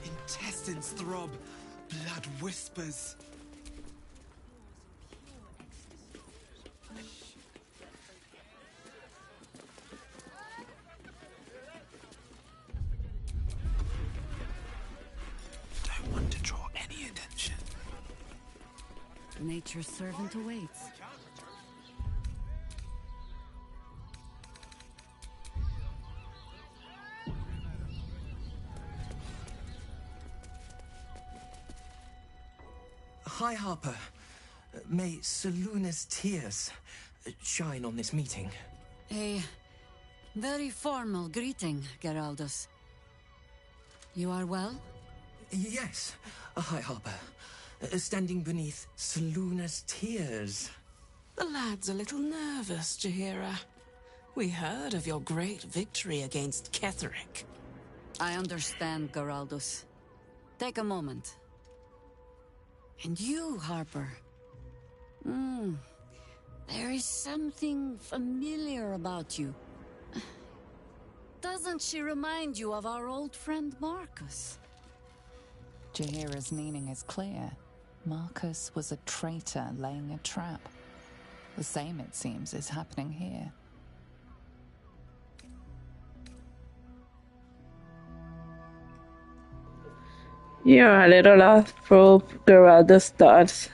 Intestines throb, blood whispers. Don't want to draw any attention. Nature's servant awaits. Hi, Harper. May Seluna's tears shine on this meeting. A very formal greeting, Geraldus. You are well? Yes. Hi, Harper. Standing beneath Seluna's tears. The lad's a little nervous, Jaheira. We heard of your great victory against Ketheric. I understand, Geraldus. Take a moment. And you, Harper. There is something familiar about you. Doesn't she remind you of our old friend Marcus? Jaheira's meaning is clear. Marcus was a traitor laying a trap. The same, it seems, is happening here. You're a little off, probe Geralda's thoughts.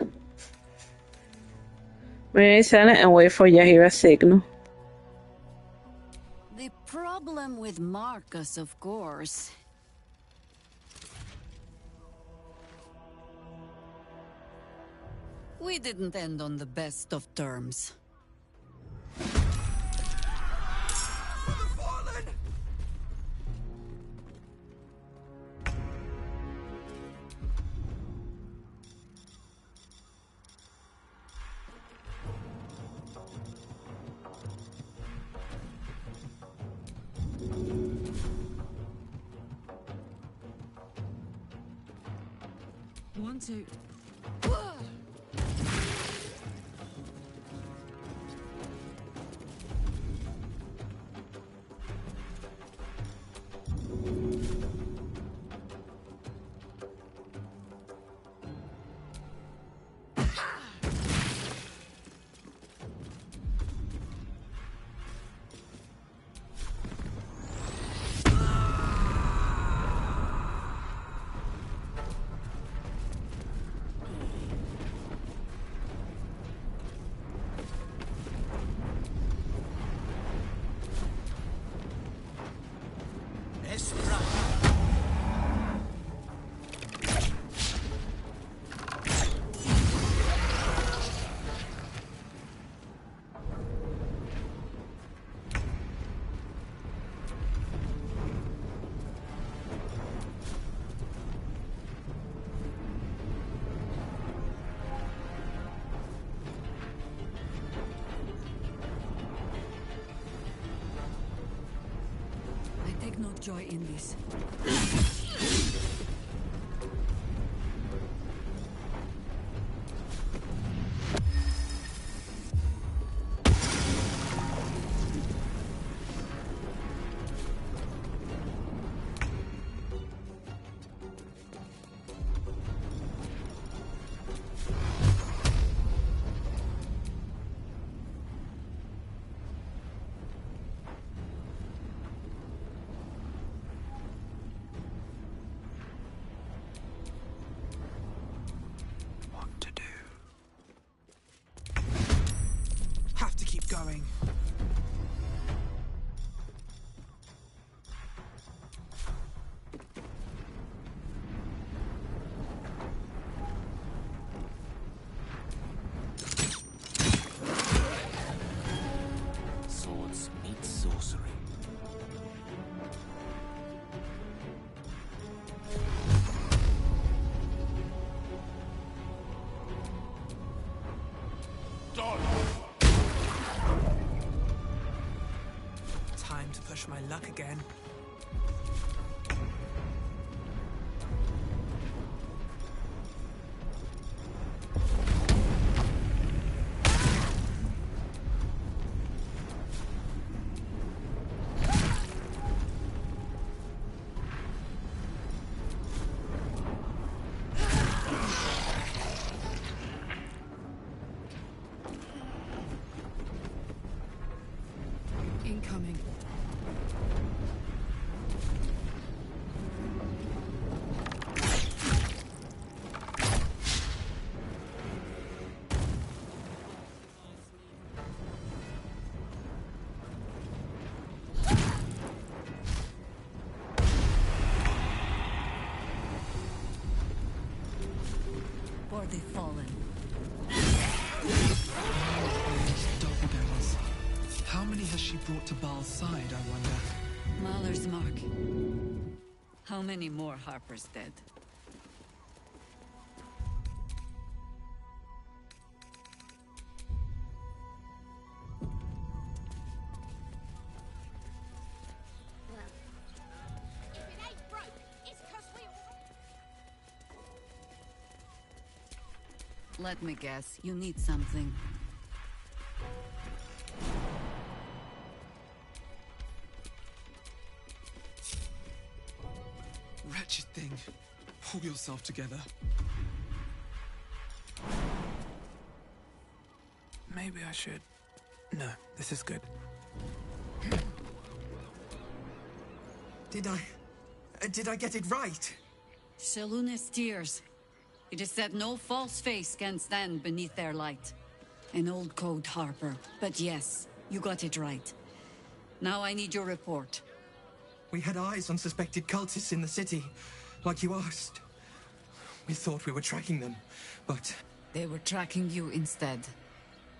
Remain silent and wait for Jaheira's signal. The problem with Marcus, of course. We didn't end on the best of terms. One, two. take no joy in this. Have to keep going. Swords meet sorcery. Time to push my luck again. Incoming. For the fallen. Doppelgangers. How many has she brought to Baal's side, I wonder? Mahler's mark. How many more Harper's dead? If it ain't broke, it's 'cause we... Let me guess, you need something. Wretched thing. Pull yourself together. Maybe I should. No, this is good. Did I get it right? Shaluna's tears. It is said no false face can stand beneath their light. An old code, Harper. But yes, you got it right. Now I need your report. We had eyes on suspected cultists in the city, like you asked. We thought we were tracking them, but... They were tracking you instead.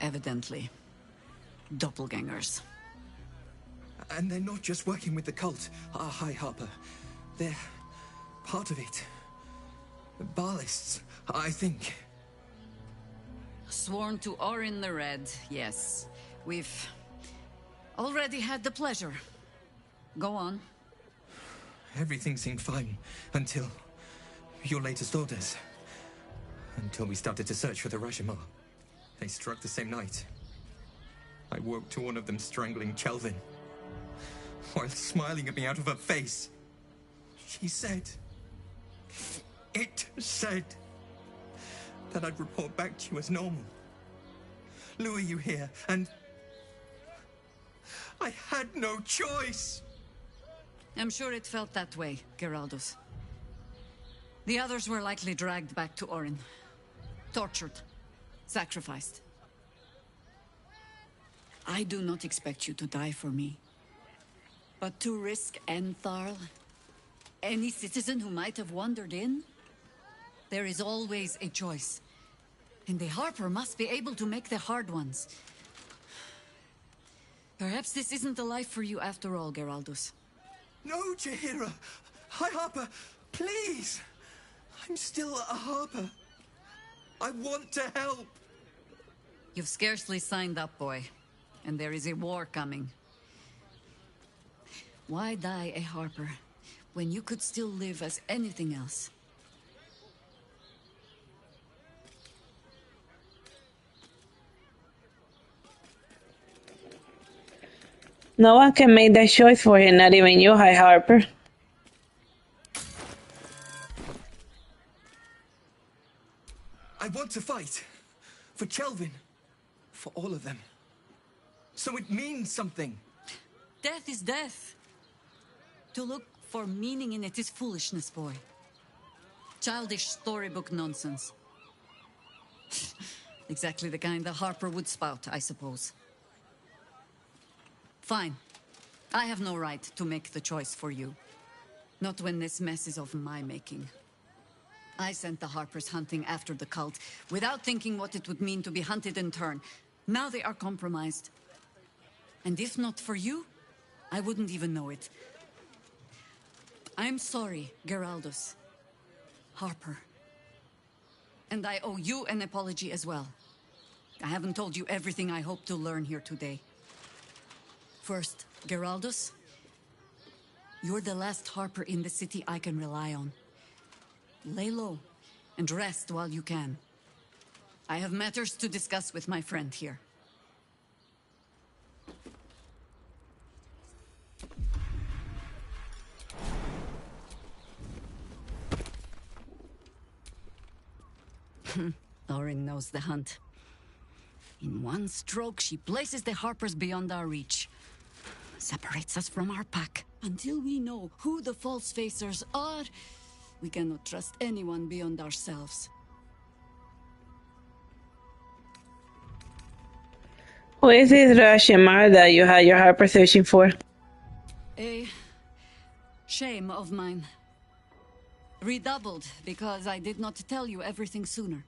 Evidently. Doppelgangers. And they're not just working with the cult. Hi, Harper. They're part of it. Baalists, I think. Sworn to Orin the Red, yes. We've already had the pleasure. Go on. Everything seemed fine until your latest orders. Until we started to search for the Rashomar. They struck the same night. I woke to one of them strangling Kelvin, while smiling at me out of her face. She said... It said... that I'd report back to you as normal. Lure you here, and... I had no choice! I'm sure it felt that way, Geraldus. The others were likely dragged back to Orin. Tortured. Sacrificed. I do not expect you to die for me. But to risk Entharl, any citizen who might have wandered in, there is always a choice. And the Harper must be able to make the hard ones. Perhaps this isn't the life for you after all, Geraldus. No, Jaheira! Hi, Harper! Please! I'm still a Harper. I want to help! You've scarcely signed up, boy. And there is a war coming. Why die a Harper when you could still live as anything else? No one can make that choice for him, not even you, High Harper. I want to fight. For Kelvin. For all of them. So it means something. Death is death. To look for meaning in it is foolishness, boy. Childish storybook nonsense. Exactly the kind that Harper would spout, I suppose. Fine. I have no right to make the choice for you. Not when this mess is of my making. I sent the Harpers hunting after the cult, without thinking what it would mean to be hunted in turn. Now they are compromised. And if not for you, I wouldn't even know it. I'm sorry, Geraldos. Harper. And I owe you an apology as well. I haven't told you everything I hope to learn here today. First, Geraldos, you're the last Harper in the city I can rely on. Lay low and rest while you can. I have matters to discuss with my friend here. Lauren knows the hunt. In one stroke, she places the Harpers beyond our reach. Separates us from our pack. Until we know who the false facers are, we cannot trust anyone beyond ourselves. Who is this Rashimar that you had your Harper searching for? A shame of mine. Redoubled because I did not tell you everything sooner.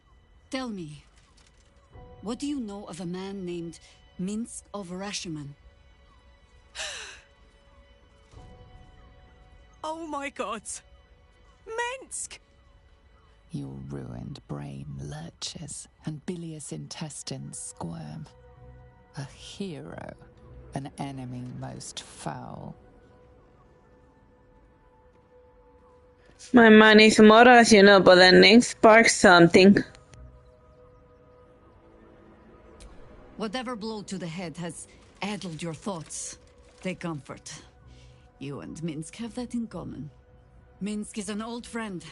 Tell me, what do you know of a man named Minsk of Rashiman? Oh my god! Minsk! Your ruined brain lurches and bilious intestines squirm. A hero, an enemy most foul. My mind is more as you know, but the name sparks something. Whatever blow to the head has addled your thoughts. Take comfort. You and Minsk have that in common. Minsk is an old friend.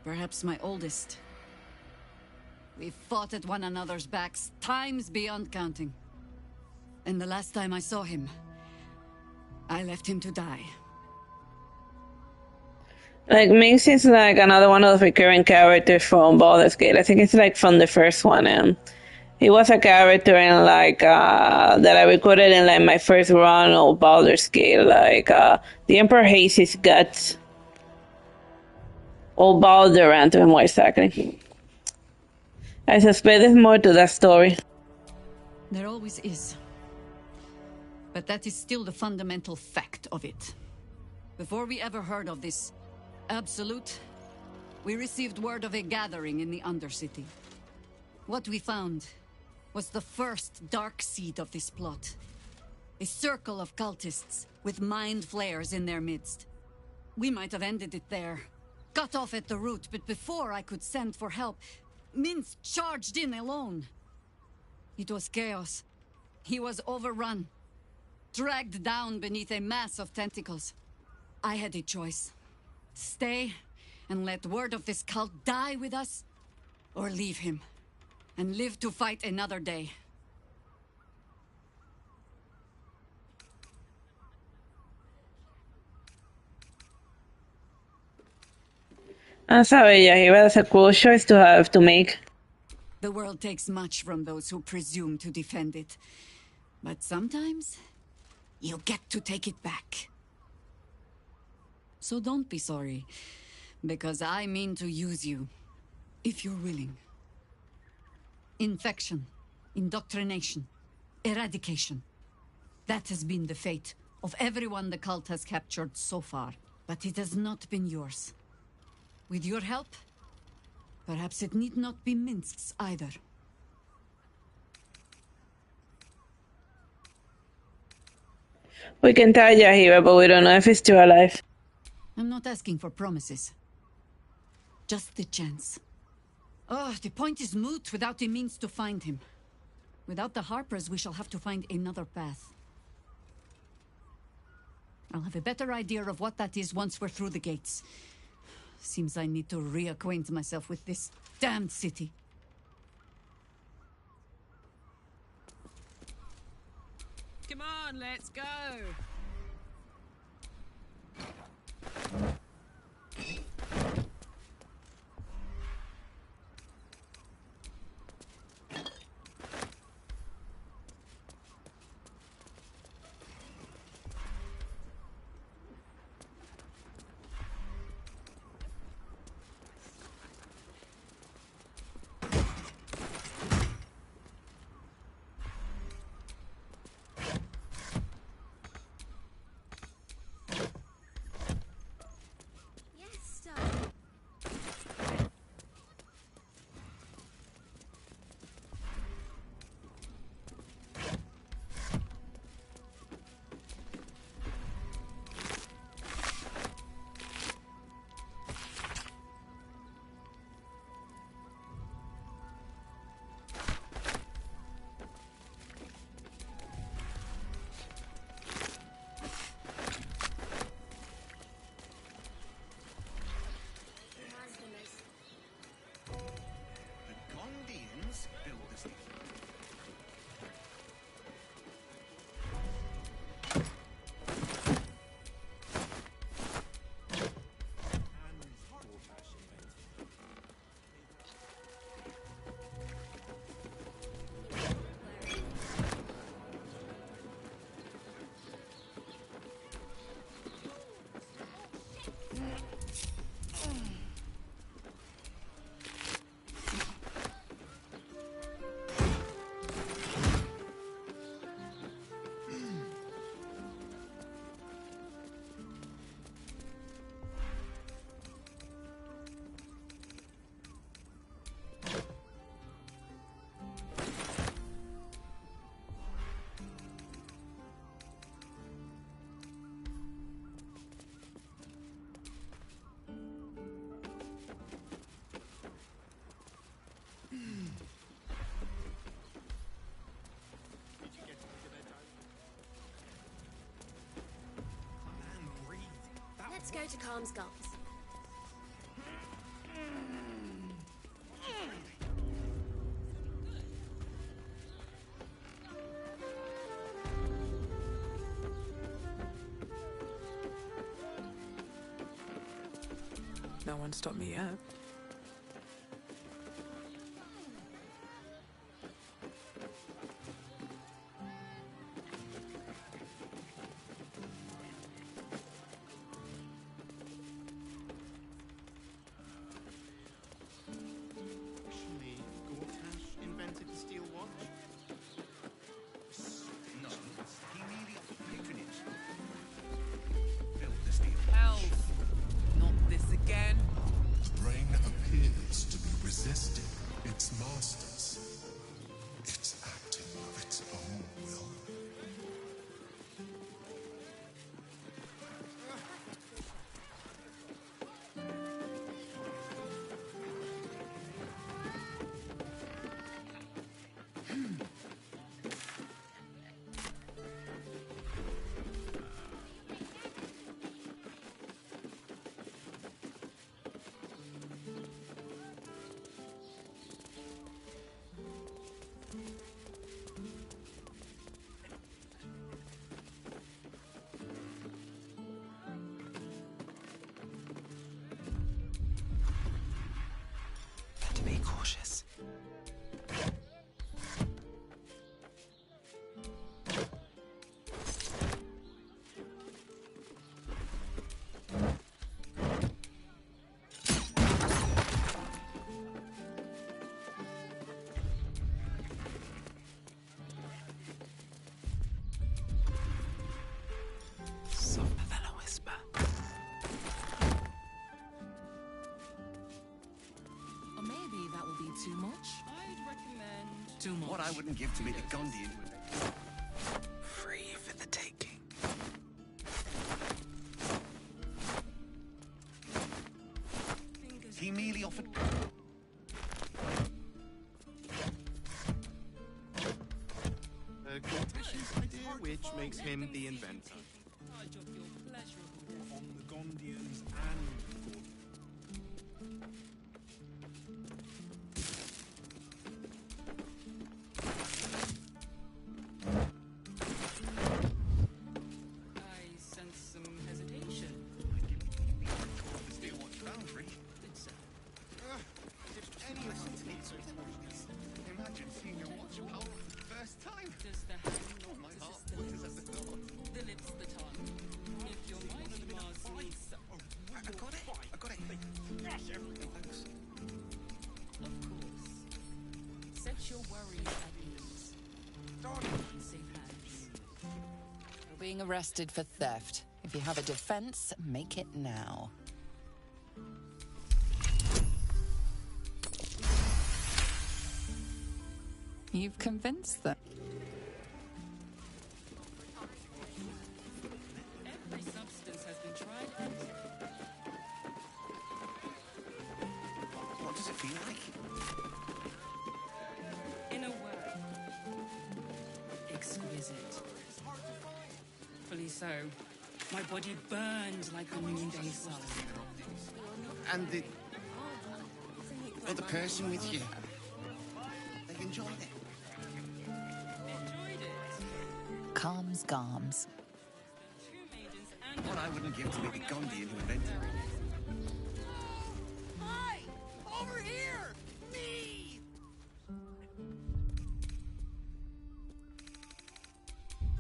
Perhaps my oldest. We've fought at one another's backs times beyond counting. And the last time I saw him, I left him to die. Like, Minx is like another one of the recurring characters from Baldur's Gate. I think it's like from the first one. He was a character in like that I recorded in like my first run of Baldur's Gate. Like the Emperor hates his guts. Or Baldur, to be more exactly. I suspect there's more to that story. There always is. But that is still the fundamental fact of it. Before we ever heard of this absolute, we received word of a gathering in the Undercity. What we found was the first dark seed of this plot. A circle of cultists with mind flayers in their midst. We might have ended it there, cut off at the root, but before I could send for help, Minsk charged in alone. It was chaos. He was overrun, dragged down beneath a mass of tentacles. I had a choice. Stay and let word of this cult die with us, or leave him and live to fight another day. Sabe, yeah, that's a cool choice to have to make. The world takes much from those who presume to defend it. But sometimes, you get to take it back. So don't be sorry, because I mean to use you, if you're willing. Infection, indoctrination, eradication. That has been the fate of everyone the cult has captured so far, but it has not been yours. With your help, perhaps it need not be Minsk's either. We can tie Yahira, but we don't know if he's still alive. I'm not asking for promises. Just the chance. Oh, the point is moot without the means to find him. Without the Harpers, we shall have to find another path. I'll have a better idea of what that is once we're through the gates. Seems I need to reacquaint myself with this damned city. Come on, let's go. Let's go to Calmsgulls. No one stopped me yet. Better be cautious. Softer than a whisper. Or maybe that will be too much. I'd recommend too much. What I wouldn't give to meet a Gondian. Free for the taking. happily offered. A contentious idea which makes him the inventor. On the Gondians and I sense some hesitation. still watch boundary. Any imagine seeing your watch power for the first time. Does the hand Oh, my heart flutters at the thought. the lips, the tongue? If your mighty Mars needs some... I got it. I got it. Smash everything. Thanks. Of course. Set your worries at ease. In safe hands. You're being arrested for theft. If you have a defense, make it now. You've convinced them. Every substance has been tried and... What does it feel like? In a word, exquisite. Fully so. My body burned like a noonday sun. And the other person with you, they enjoyed it. Calms Garms. What I wouldn't give to be the Gondian who invented it. Hi! Over here! Me!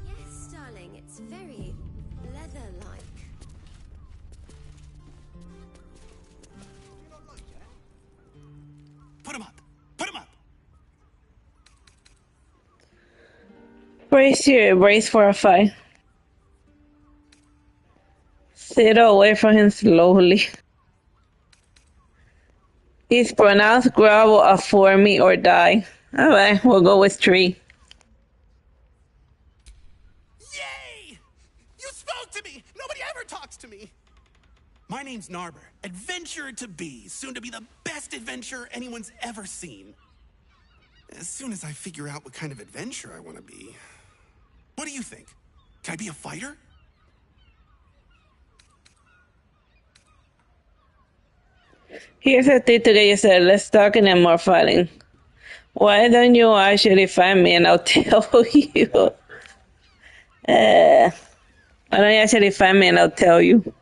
Yes, darling, it's very leather-like. Put him up! Put him up! Brace for a fight. Sit away from him slowly. It's pronounced gravel for me or die. Alright, we'll go with 3. Yay! You spoke to me! Nobody ever talks to me! My name's Narber, adventurer to be, soon to be the best adventurer anyone's ever seen. As soon as I figure out what kind of adventurer I want to be. What do you think? Can I be a fighter? Here's a thing to get you said, let's talk and then more fighting. Why don't you actually find me and I'll tell you? Why don't you actually find me and I'll tell you?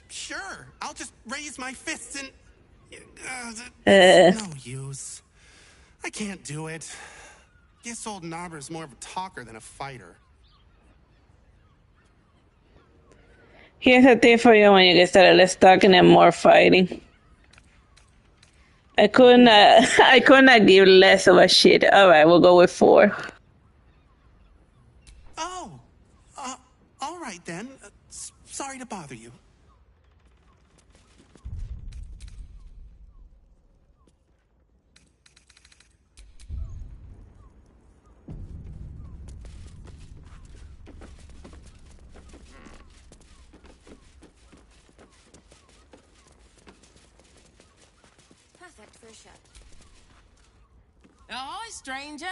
Sure. I'll just raise my fists and... Uh. No use. I can't do it. Guess old Narber's more of a talker than a fighter. Here's a thing for you when you get started, let's talk and then more fighting. I could not give less of a shit. Alright, we'll go with 4. Oh! Alright then. Sorry to bother you. Perfect for a show. Ahoy, stranger.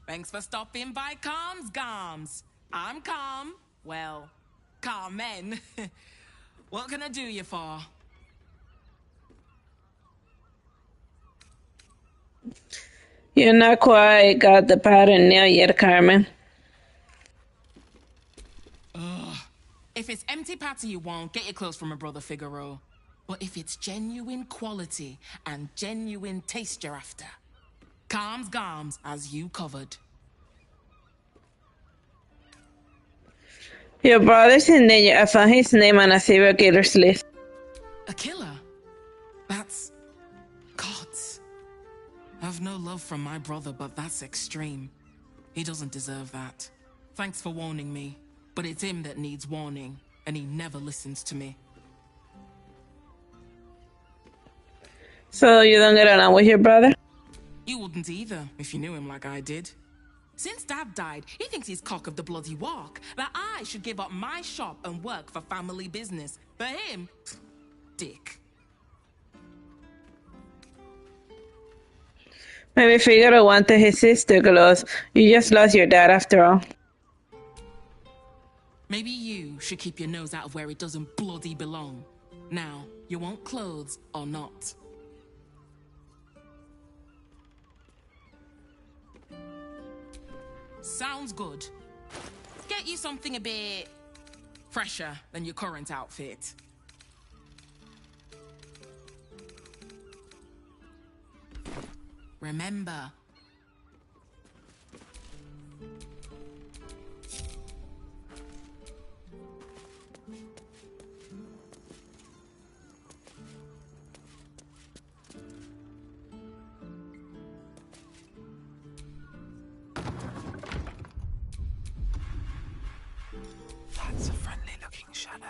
Thanks for stopping by Calm's Garms. I'm Calm. Well, Carmen. What can I do you for? You're not quite got the pattern nailed yet, Carmen. Ugh. If it's empty patty you want, get your clothes from my brother Figaro. But if it's genuine quality and genuine taste you're after, Calm's Garms as you covered. Your brother's in danger. I found his name on a serial killer's list. A killer? That's... gods. I've no love from my brother, but that's extreme. He doesn't deserve that. Thanks for warning me, but it's him that needs warning, and he never listens to me. So you don't get along with your brother? You wouldn't either, if you knew him like I did. Since Dad died, he thinks he's cock of the bloody walk, that I should give up my shop and work for family business. For him, dick. Maybe Figaro wanted his sister close. You just lost your dad after all. Maybe you should keep your nose out of where it doesn't bloody belong. Now, you want clothes or not? Sounds good. Get you something a bit fresher than your current outfit. Remember, That's a friendly-looking shadow.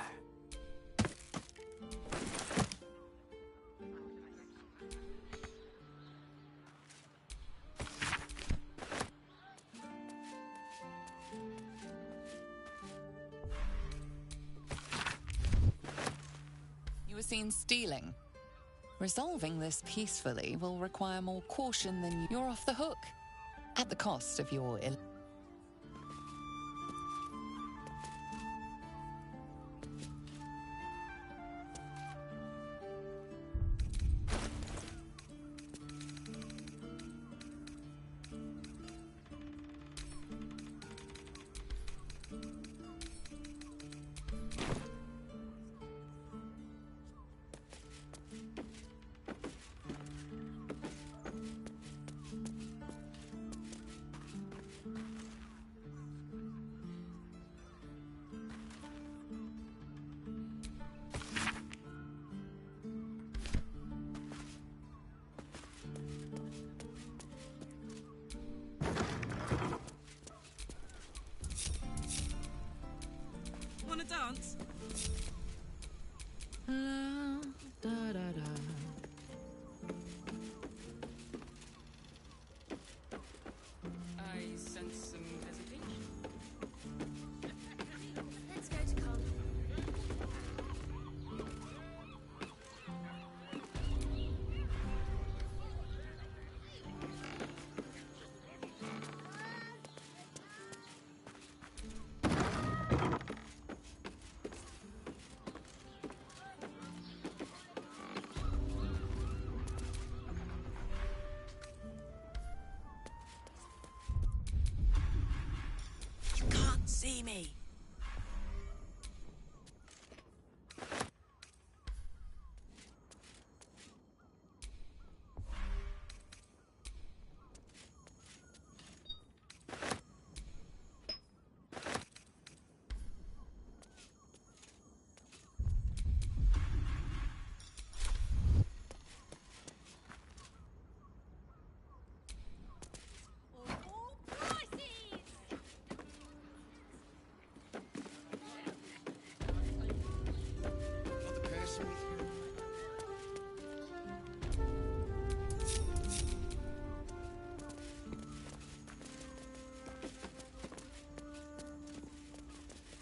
You were seen stealing. Resolving this peacefully will require more caution than you're off the hook. At the cost of your Wanna dance? I sense some hesitation. Let's go to Con. You can't see me.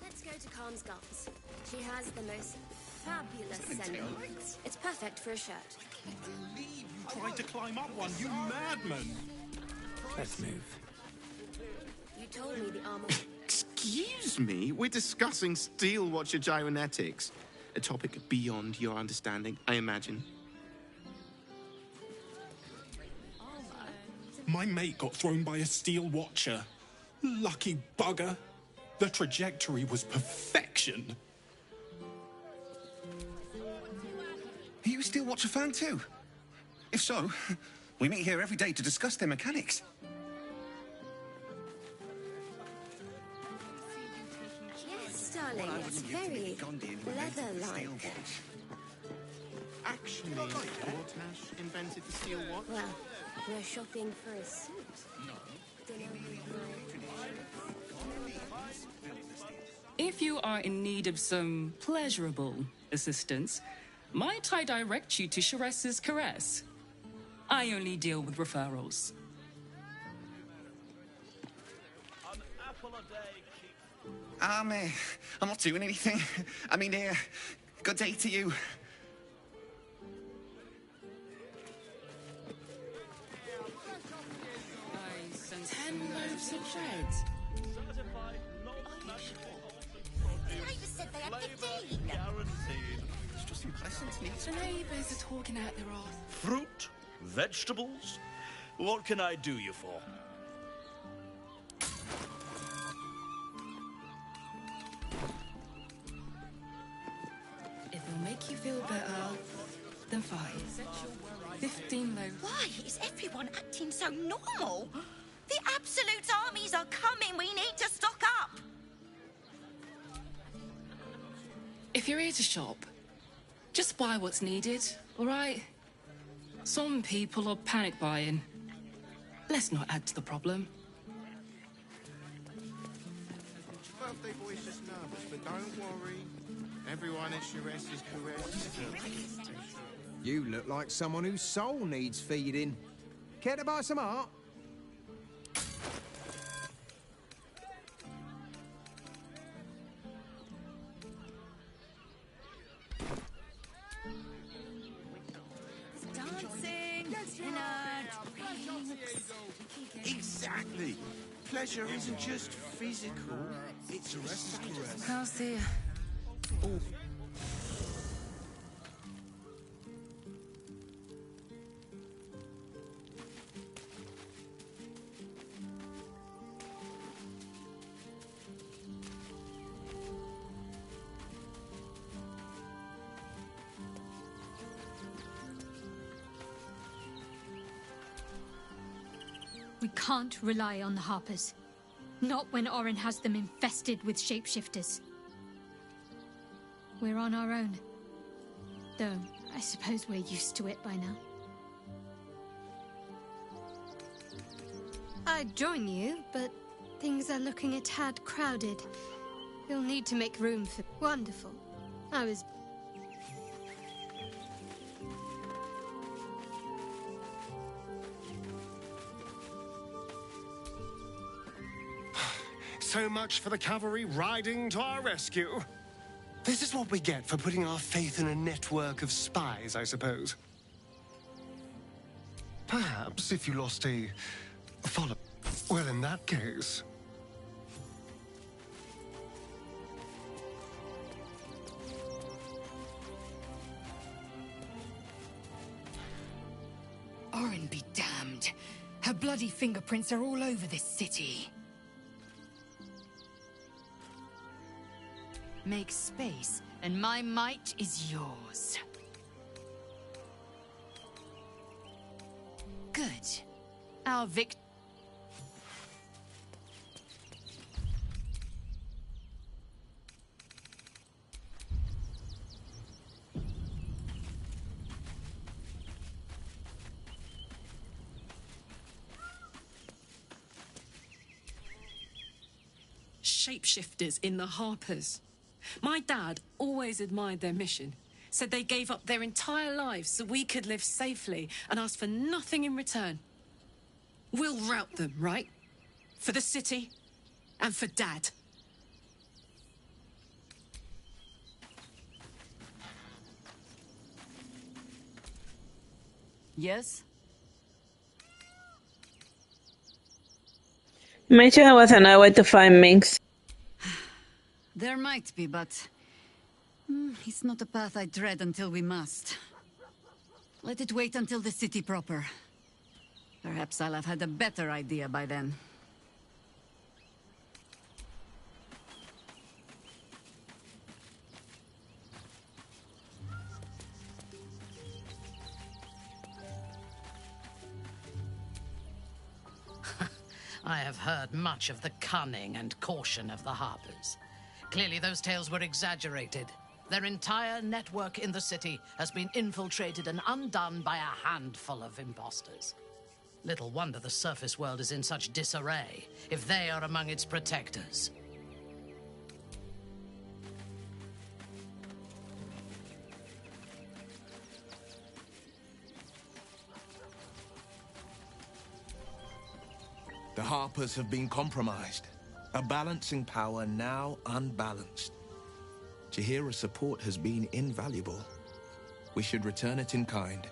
Let's go to Calm's Gums. She has the most fabulous sending. It's perfect for a shirt. Tried to climb up one, you madman! Let's move. You told me the armor. Excuse me? We're discussing steel watcher gyromatics. A topic beyond your understanding, I imagine. My mate got thrown by a steel watcher. Lucky bugger. The trajectory was perfection. Are you a Steel Watcher fan too? If so, we meet here every day to discuss their mechanics. Yes, darling, it's very leather-like. Actually, Ortash invented the steel watch. Well, we're shopping for a suit. If you are in need of some pleasurable assistance, might I direct you to Sherass's Caress? I only deal with referrals. I'm not doing anything. I mean, good day to you. have some thread? Flavor said they have 15. It's just you peasants need The neighbours are talking out their arse. fruit, vegetables. What can I do you for? If it'll make you feel better, then fine. 15 loaves. Why is everyone acting so normal? The Absolute armies are coming. We need to stock up. If you're here to shop, just buy what's needed, all right? Some people are panic buying. Let's not add to the problem. Birthday boy's just nervous, but don't worry. Everyone at Sherass is correct. You look like someone whose soul needs feeding. Care to buy some art? Dancing, Exactly. Pleasure isn't just physical, it's correct. How's the... We can't rely on the Harpers. Not when Orin has them infested with shapeshifters. We're on our own. Though, I suppose we're used to it by now. I'd join you, but things are looking a tad crowded. You'll need to make room for... Wonderful. I was... So much for the cavalry riding to our rescue. This is what we get for putting our faith in a network of spies, I suppose. Perhaps if you lost a follow... Well, in that case... Orin be damned. Her bloody fingerprints are all over this city. Make space, and my might is yours. Good. Our Shapeshifters in the Harpers. My dad always admired their mission. Said they gave up their entire lives so we could live safely and asked for nothing in return. We'll rout them, right? For the city and for Dad. Yes? Mention I was on our way to find Minx. There might be, but... it's not a path I tread until we must. Let it wait until the city proper. Perhaps I'll have had a better idea by then. I have heard much of the cunning and caution of the Harpers. Clearly those tales were exaggerated. Their entire network in the city has been infiltrated and undone by a handful of imposters. Little wonder the surface world is in such disarray, if they are among its protectors. The Harpers have been compromised. A balancing power now unbalanced. Jaheira's support has been invaluable. We should return it in kind.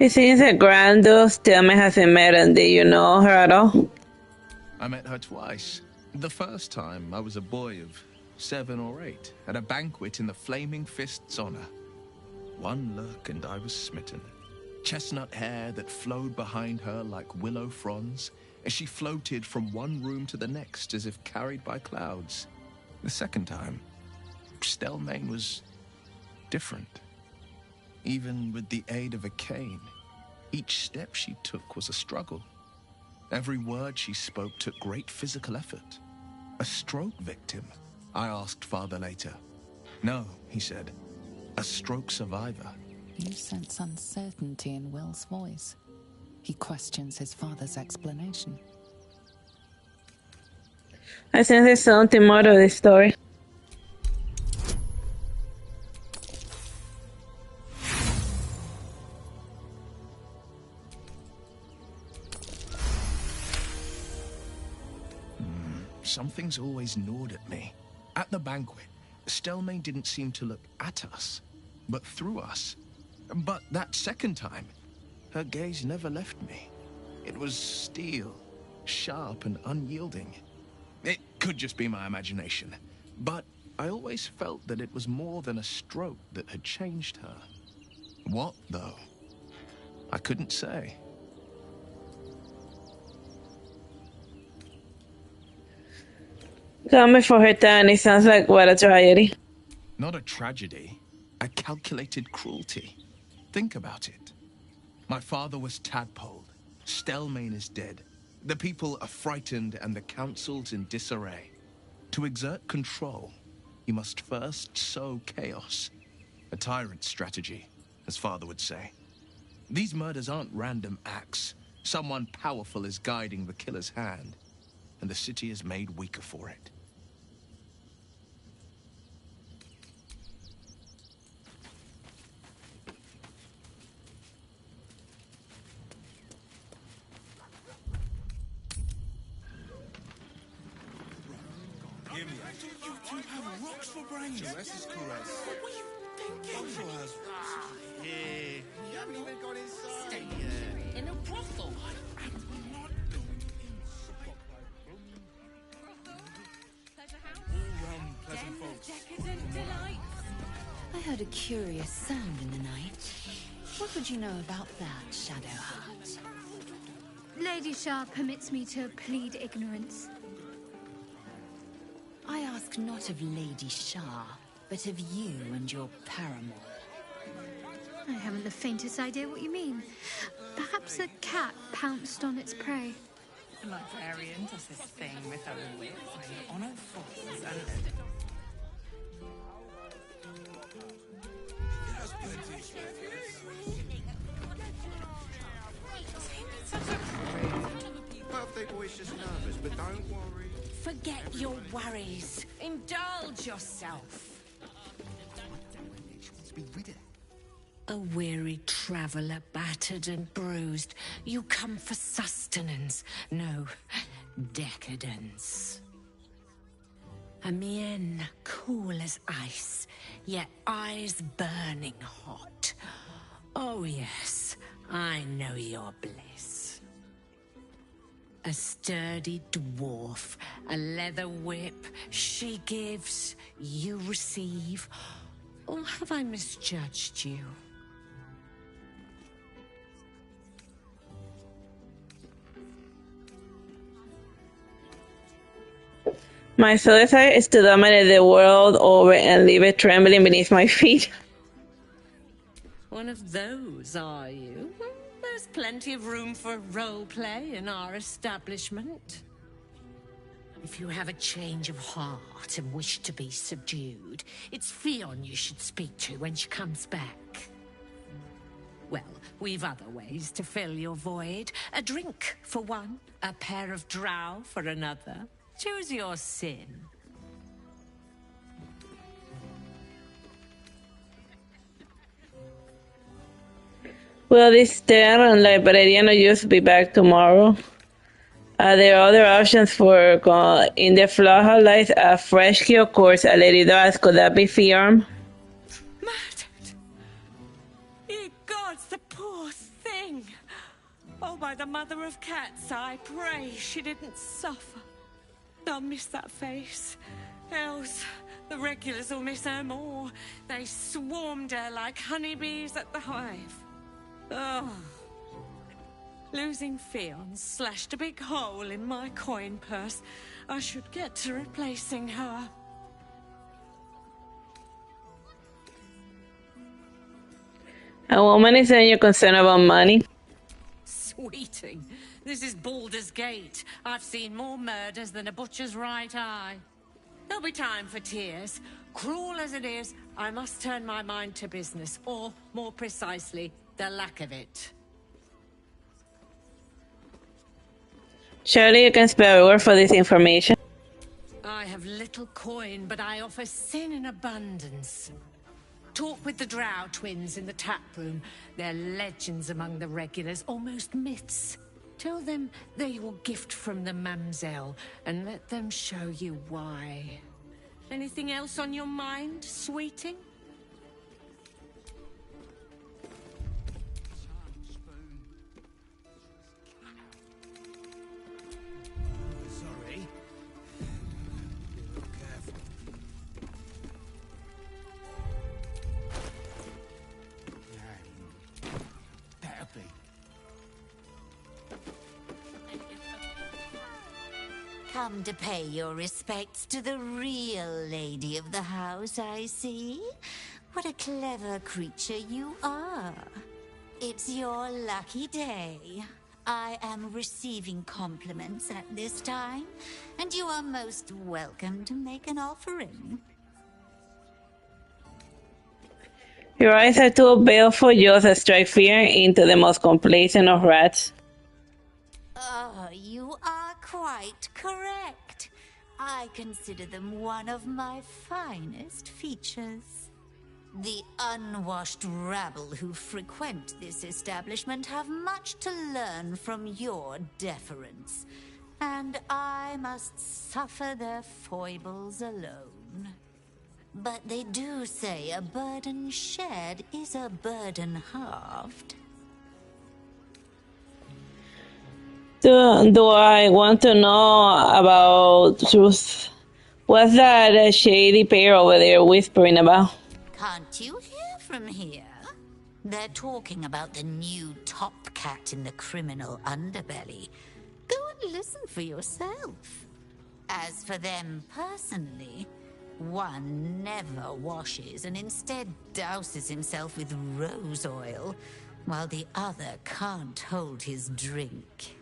It seems that Grandel Stillman hasn't met, and do you know her at all? I met her twice. The first time, I was a boy of 7 or 8, at a banquet in the Flaming Fist's honor. One look and I was smitten. Chestnut hair that flowed behind her like willow fronds, as she floated from one room to the next as if carried by clouds. The second time, Stelmane was different. Even with the aid of a cane, each step she took was a struggle. Every word she spoke took great physical effort. A stroke victim? I asked Father later. No, he said. A stroke survivor. You sense uncertainty in Will's voice. He questions his father's explanation. I sense there's something more to this story. Something's always gnawed at me. At the banquet, Stelmane didn't seem to look at us, but through us. But that second time, her gaze never left me. It was steel, sharp and unyielding. It could just be my imagination, but I always felt that it was more than a stroke that had changed her. What, though? I couldn't say. Coming for her tiny sounds like what a tragedy. Not a tragedy, a calculated cruelty. Think about it. My father was tadpoled. Stelmane is dead. The people are frightened and the council's in disarray. To exert control, you must first sow chaos. A tyrant's strategy, as father would say. These murders aren't random acts. Someone powerful is guiding the killer's hand, and the city is made weaker for it. Sherass is caress. What were you thinking? Hey, you haven't even got inside. Stay in a brothel. I heard a curious sound in the night. What would you know about that, Shadowheart? Lady Shah permits me to plead ignorance. I ask not of Lady Shah, but of you and your paramour. I haven't the faintest idea what you mean. Perhaps a cat pounced on its prey. The librarian does this thing with her wit on all fours and... Birthday boy's just nervous, but don't worry. Forget your worries. Indulge yourself. A weary traveller, battered and bruised. You come for sustenance, no decadence. A mien cool as ice, yet eyes burning hot. Oh yes, I know your bliss. A sturdy dwarf, a leather whip, she gives, you receive. Or have I misjudged you? My sole desire is to dominate the world over and leave it trembling beneath my feet. One of those, are you? There's plenty of room for role play in our establishment. If you have a change of heart and wish to be subdued, it's Fionn you should speak to when she comes back. Well, we've other ways to fill your void. A drink for one, a pair of drow for another. Choose your sin. Will this stare and librarian just be back tomorrow? Are there other options for in the Flaha lies a fresh key, of course, a lady does. Could that be Fionn? Murdered! Ye gods, the poor thing! by the mother of cats, I pray she didn't suffer. I'll miss that face. Else, the regulars will miss her more. They swarmed her like honeybees at the hive. Oh. Losing Fionn slashed a big hole in my coin purse. I should get to replacing her. A woman is saying you're concerned about money. Sweeting, this is Baldur's Gate. I've seen more murders than a butcher's right eye. There'll be time for tears. Cruel as it is, I must turn my mind to business, or, more precisely, the lack of it. Surely you can spare a word for this information. I have little coin, but I offer sin in abundance. Talk with the Drow twins in the tap room. They're legends among the regulars, almost myths. Tell them they're your gift from the Mamselle, and let them show you why. Anything else on your mind, sweeting? Sorry. Be a little careful. Better be. Come to pay your respects to the real lady of the house, I see. What a clever creature you are. It's your lucky day. I am receiving compliments at this time, and you are most welcome to make an offering. Your eyes are too baleful just to strike fear into the most complacent of rats. Oh, you are quite correct. I consider them one of my finest features. The unwashed rabble who frequent this establishment have much to learn from your deference, and I must suffer their foibles alone. But they do say a burden shared is a burden halved. Do I want to know about Truth? What's that shady pair over there whispering about? Can't you hear from here? They're talking about the new top cat in the criminal underbelly. Go and listen for yourself. As for them personally, one never washes and instead douses himself with rose oil, while the other can't hold his drink.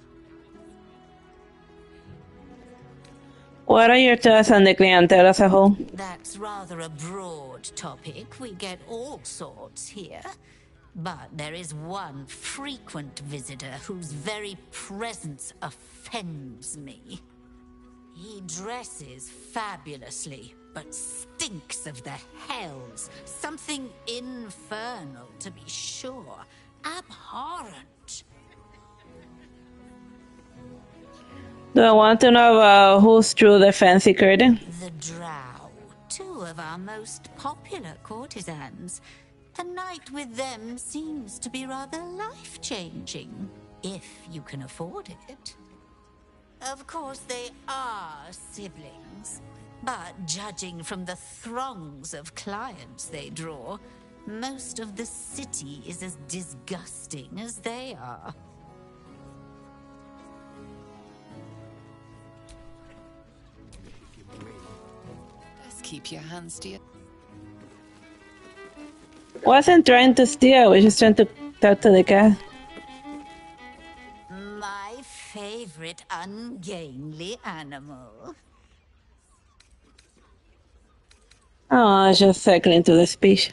What are your thoughts on the clientele as a whole? That's rather a broad topic. We get all sorts here. But there is one frequent visitor whose very presence offends me. He dresses fabulously, but stinks of the hells. Something infernal, to be sure. Abhorrent. Do I want to know about who's through the fancy curtain? The Drow, two of our most popular courtesans. A night with them seems to be rather life-changing, if you can afford it. Of course, they are siblings, but judging from the throngs of clients they draw, most of the city is as disgusting as they are. Just keep your hands to your... Wasn't trying to steal, I was just trying to talk to the cat. My favorite ungainly animal. Oh, I was just circling to the speech.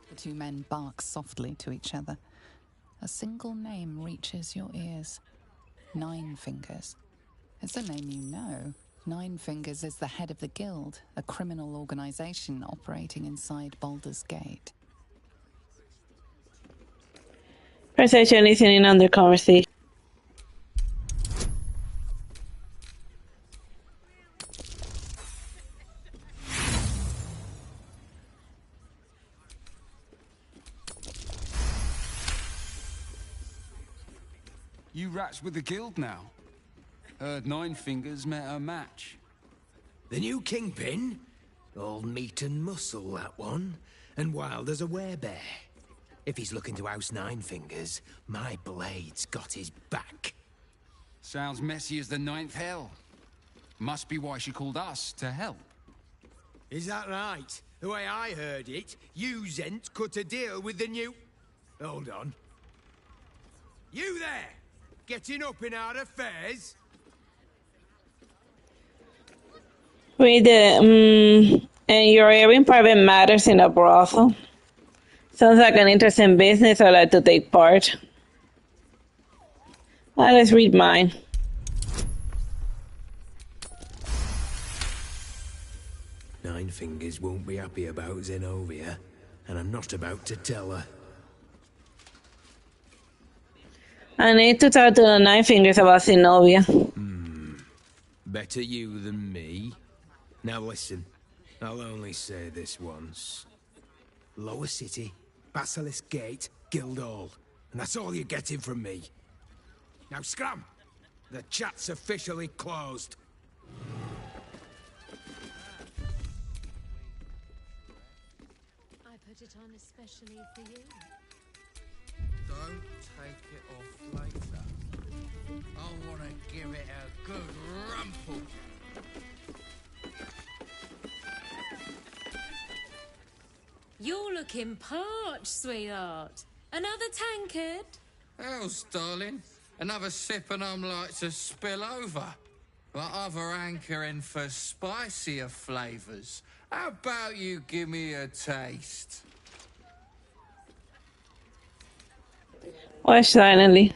The two men bark softly to each other. A single name reaches your ears. Nine Fingers. It's a name you know. Nine Fingers is the head of the Guild, a criminal organization operating inside Baldur's Gate. Perception listening on their conversation. You rats with the guild now. Heard Nine Fingers met a match. The new kingpin? All meat and muscle, that one. And wild as a werebear. If he's looking to oust Nine Fingers, my blade's got his back. Sounds messy as the ninth hell. Must be why she called us to help. Is that right? The way I heard it, you Zent cut a deal with the new... Hold on. You there! Getting up in our affairs? Read the, and you're airing private matters in a brothel. Sounds like an interesting business I'd like to take part. Let's read mine. Nine Fingers won't be happy about Zenobia, and I'm not about to tell her. I need to talk to the Nine Fingers about Zenobia. Better you than me. Now listen, I'll only say this once. Lower City, Basilisk Gate, Guildhall. And that's all you're getting from me. Now scram! The chat's officially closed. I put it on especially for you. Don't take it off later. I want to give it a good rumple. You're looking parched, sweetheart. Another tankard? Else, darling. Another sip and I'm like to spill over. But other hankering for spicier flavours. How about you give me a taste? Watch silently.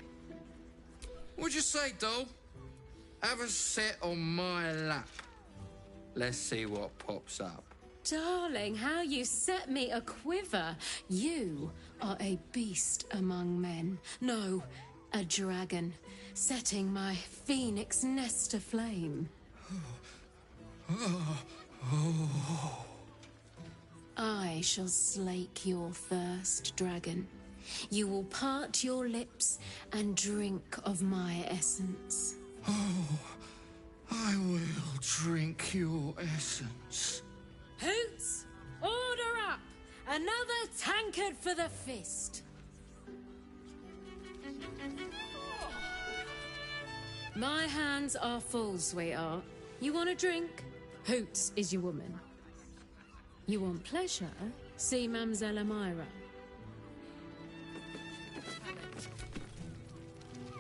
What'd you say, doll? Have a sit on my lap. Let's see what pops up. Darling, how you set me a quiver. You are a beast among men. No, a dragon, setting my phoenix nest aflame. I shall slake your thirst, dragon. You will part your lips and drink of my essence. Oh, I will drink your essence. Hoots, order up! Another tankard for the fist. My hands are full, sweetheart. You want a drink? Hoots is your woman. You want pleasure? See Mamselle Amira.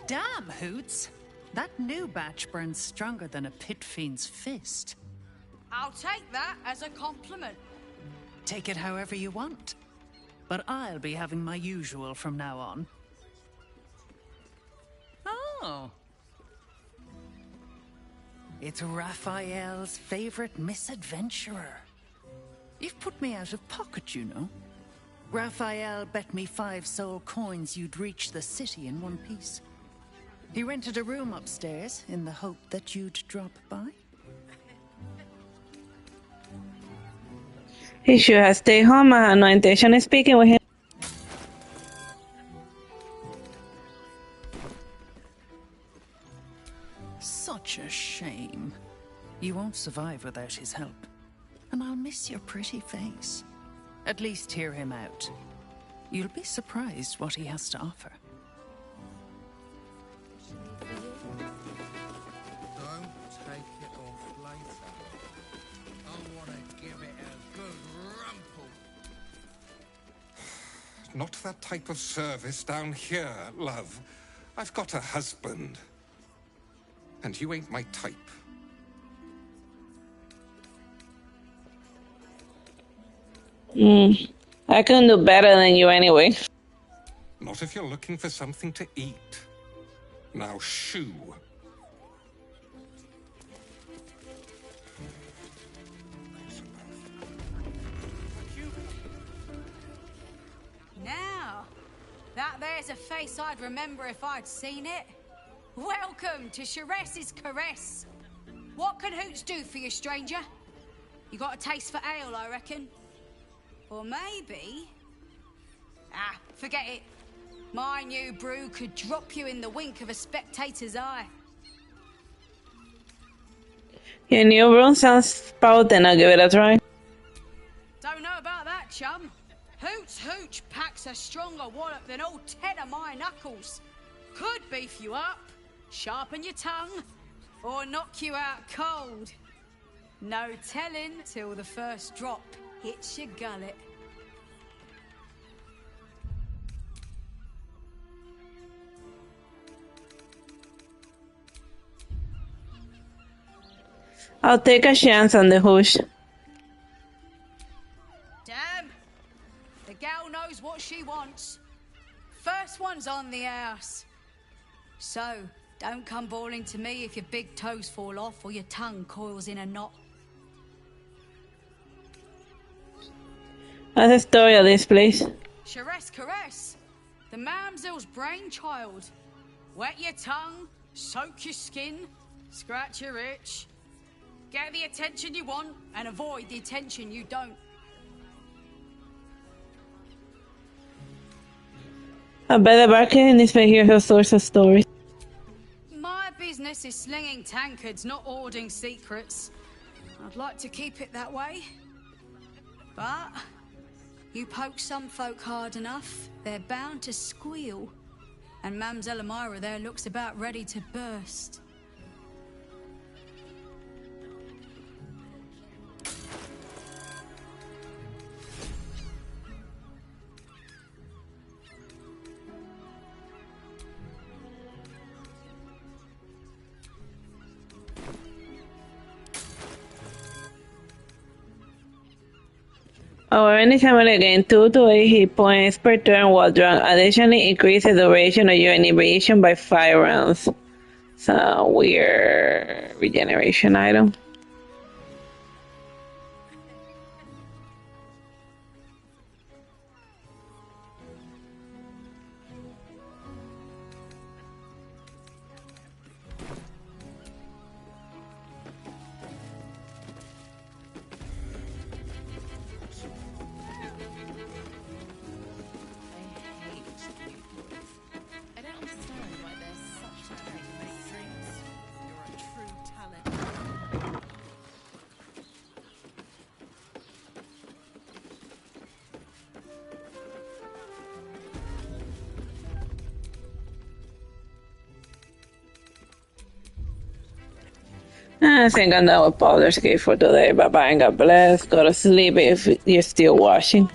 Damn, Hoots! That new batch burns stronger than a pit fiend's fist. I'll take that as a compliment. Take it however you want. But I'll be having my usual from now on. Oh. It's Raphael's favorite misadventurer. You've put me out of pocket, you know. Raphael bet me 5 soul coins you'd reach the city in one piece. He rented a room upstairs in the hope that you'd drop by. He should have stayed home. I had no intention of speaking with him. Such a shame. You won't survive without his help. And I'll miss your pretty face. At least hear him out. You'll be surprised what he has to offer. Don't take it off later. I want to give it a good rumple. Not that type of service down here, love. I've got a husband. And you ain't my type. I can do better than you anyway. Not if you're looking for something to eat. Now shoo. Now, that there's a face I'd remember if I'd seen it. Welcome to Sherass's Caress. What can Hoots do for you, stranger? You got a taste for ale, I reckon? Or maybe... Ah, forget it. My new brew could drop you in the wink of a spectator's eye. Your new brew sounds spouting. I'll give it a try. Don't know about that, chum. Hoots Hooch packs a stronger wallop than all 10 of my knuckles. Could beef you up, sharpen your tongue, or knock you out cold. No telling till the first drop hits your gullet. I'll take a chance on the hoosh. Damn. The gal knows what she wants. First one's on the house. So, don't come bawling to me if your big toes fall off or your tongue coils in a knot. What's the story of this place? Sherass Caress, the mamsel's brainchild. Wet your tongue, soak your skin, scratch your itch. Get the attention you want and avoid the attention you don't. I bet the barking in this place here's a source of stories. My business is slinging tankards, not hoarding secrets. I'd like to keep it that way. But you poke some folk hard enough, they're bound to squeal. And Mamselle Elmira there looks about ready to burst. However, anytime I gain 2 to 8 hit points per turn while drunk, additionally increase the duration of your inebriation by 5 rounds. It's a weird regeneration item. I think I'm done with Baldur's Gate for today. Bye bye and God bless. Go to sleep if you're still watching.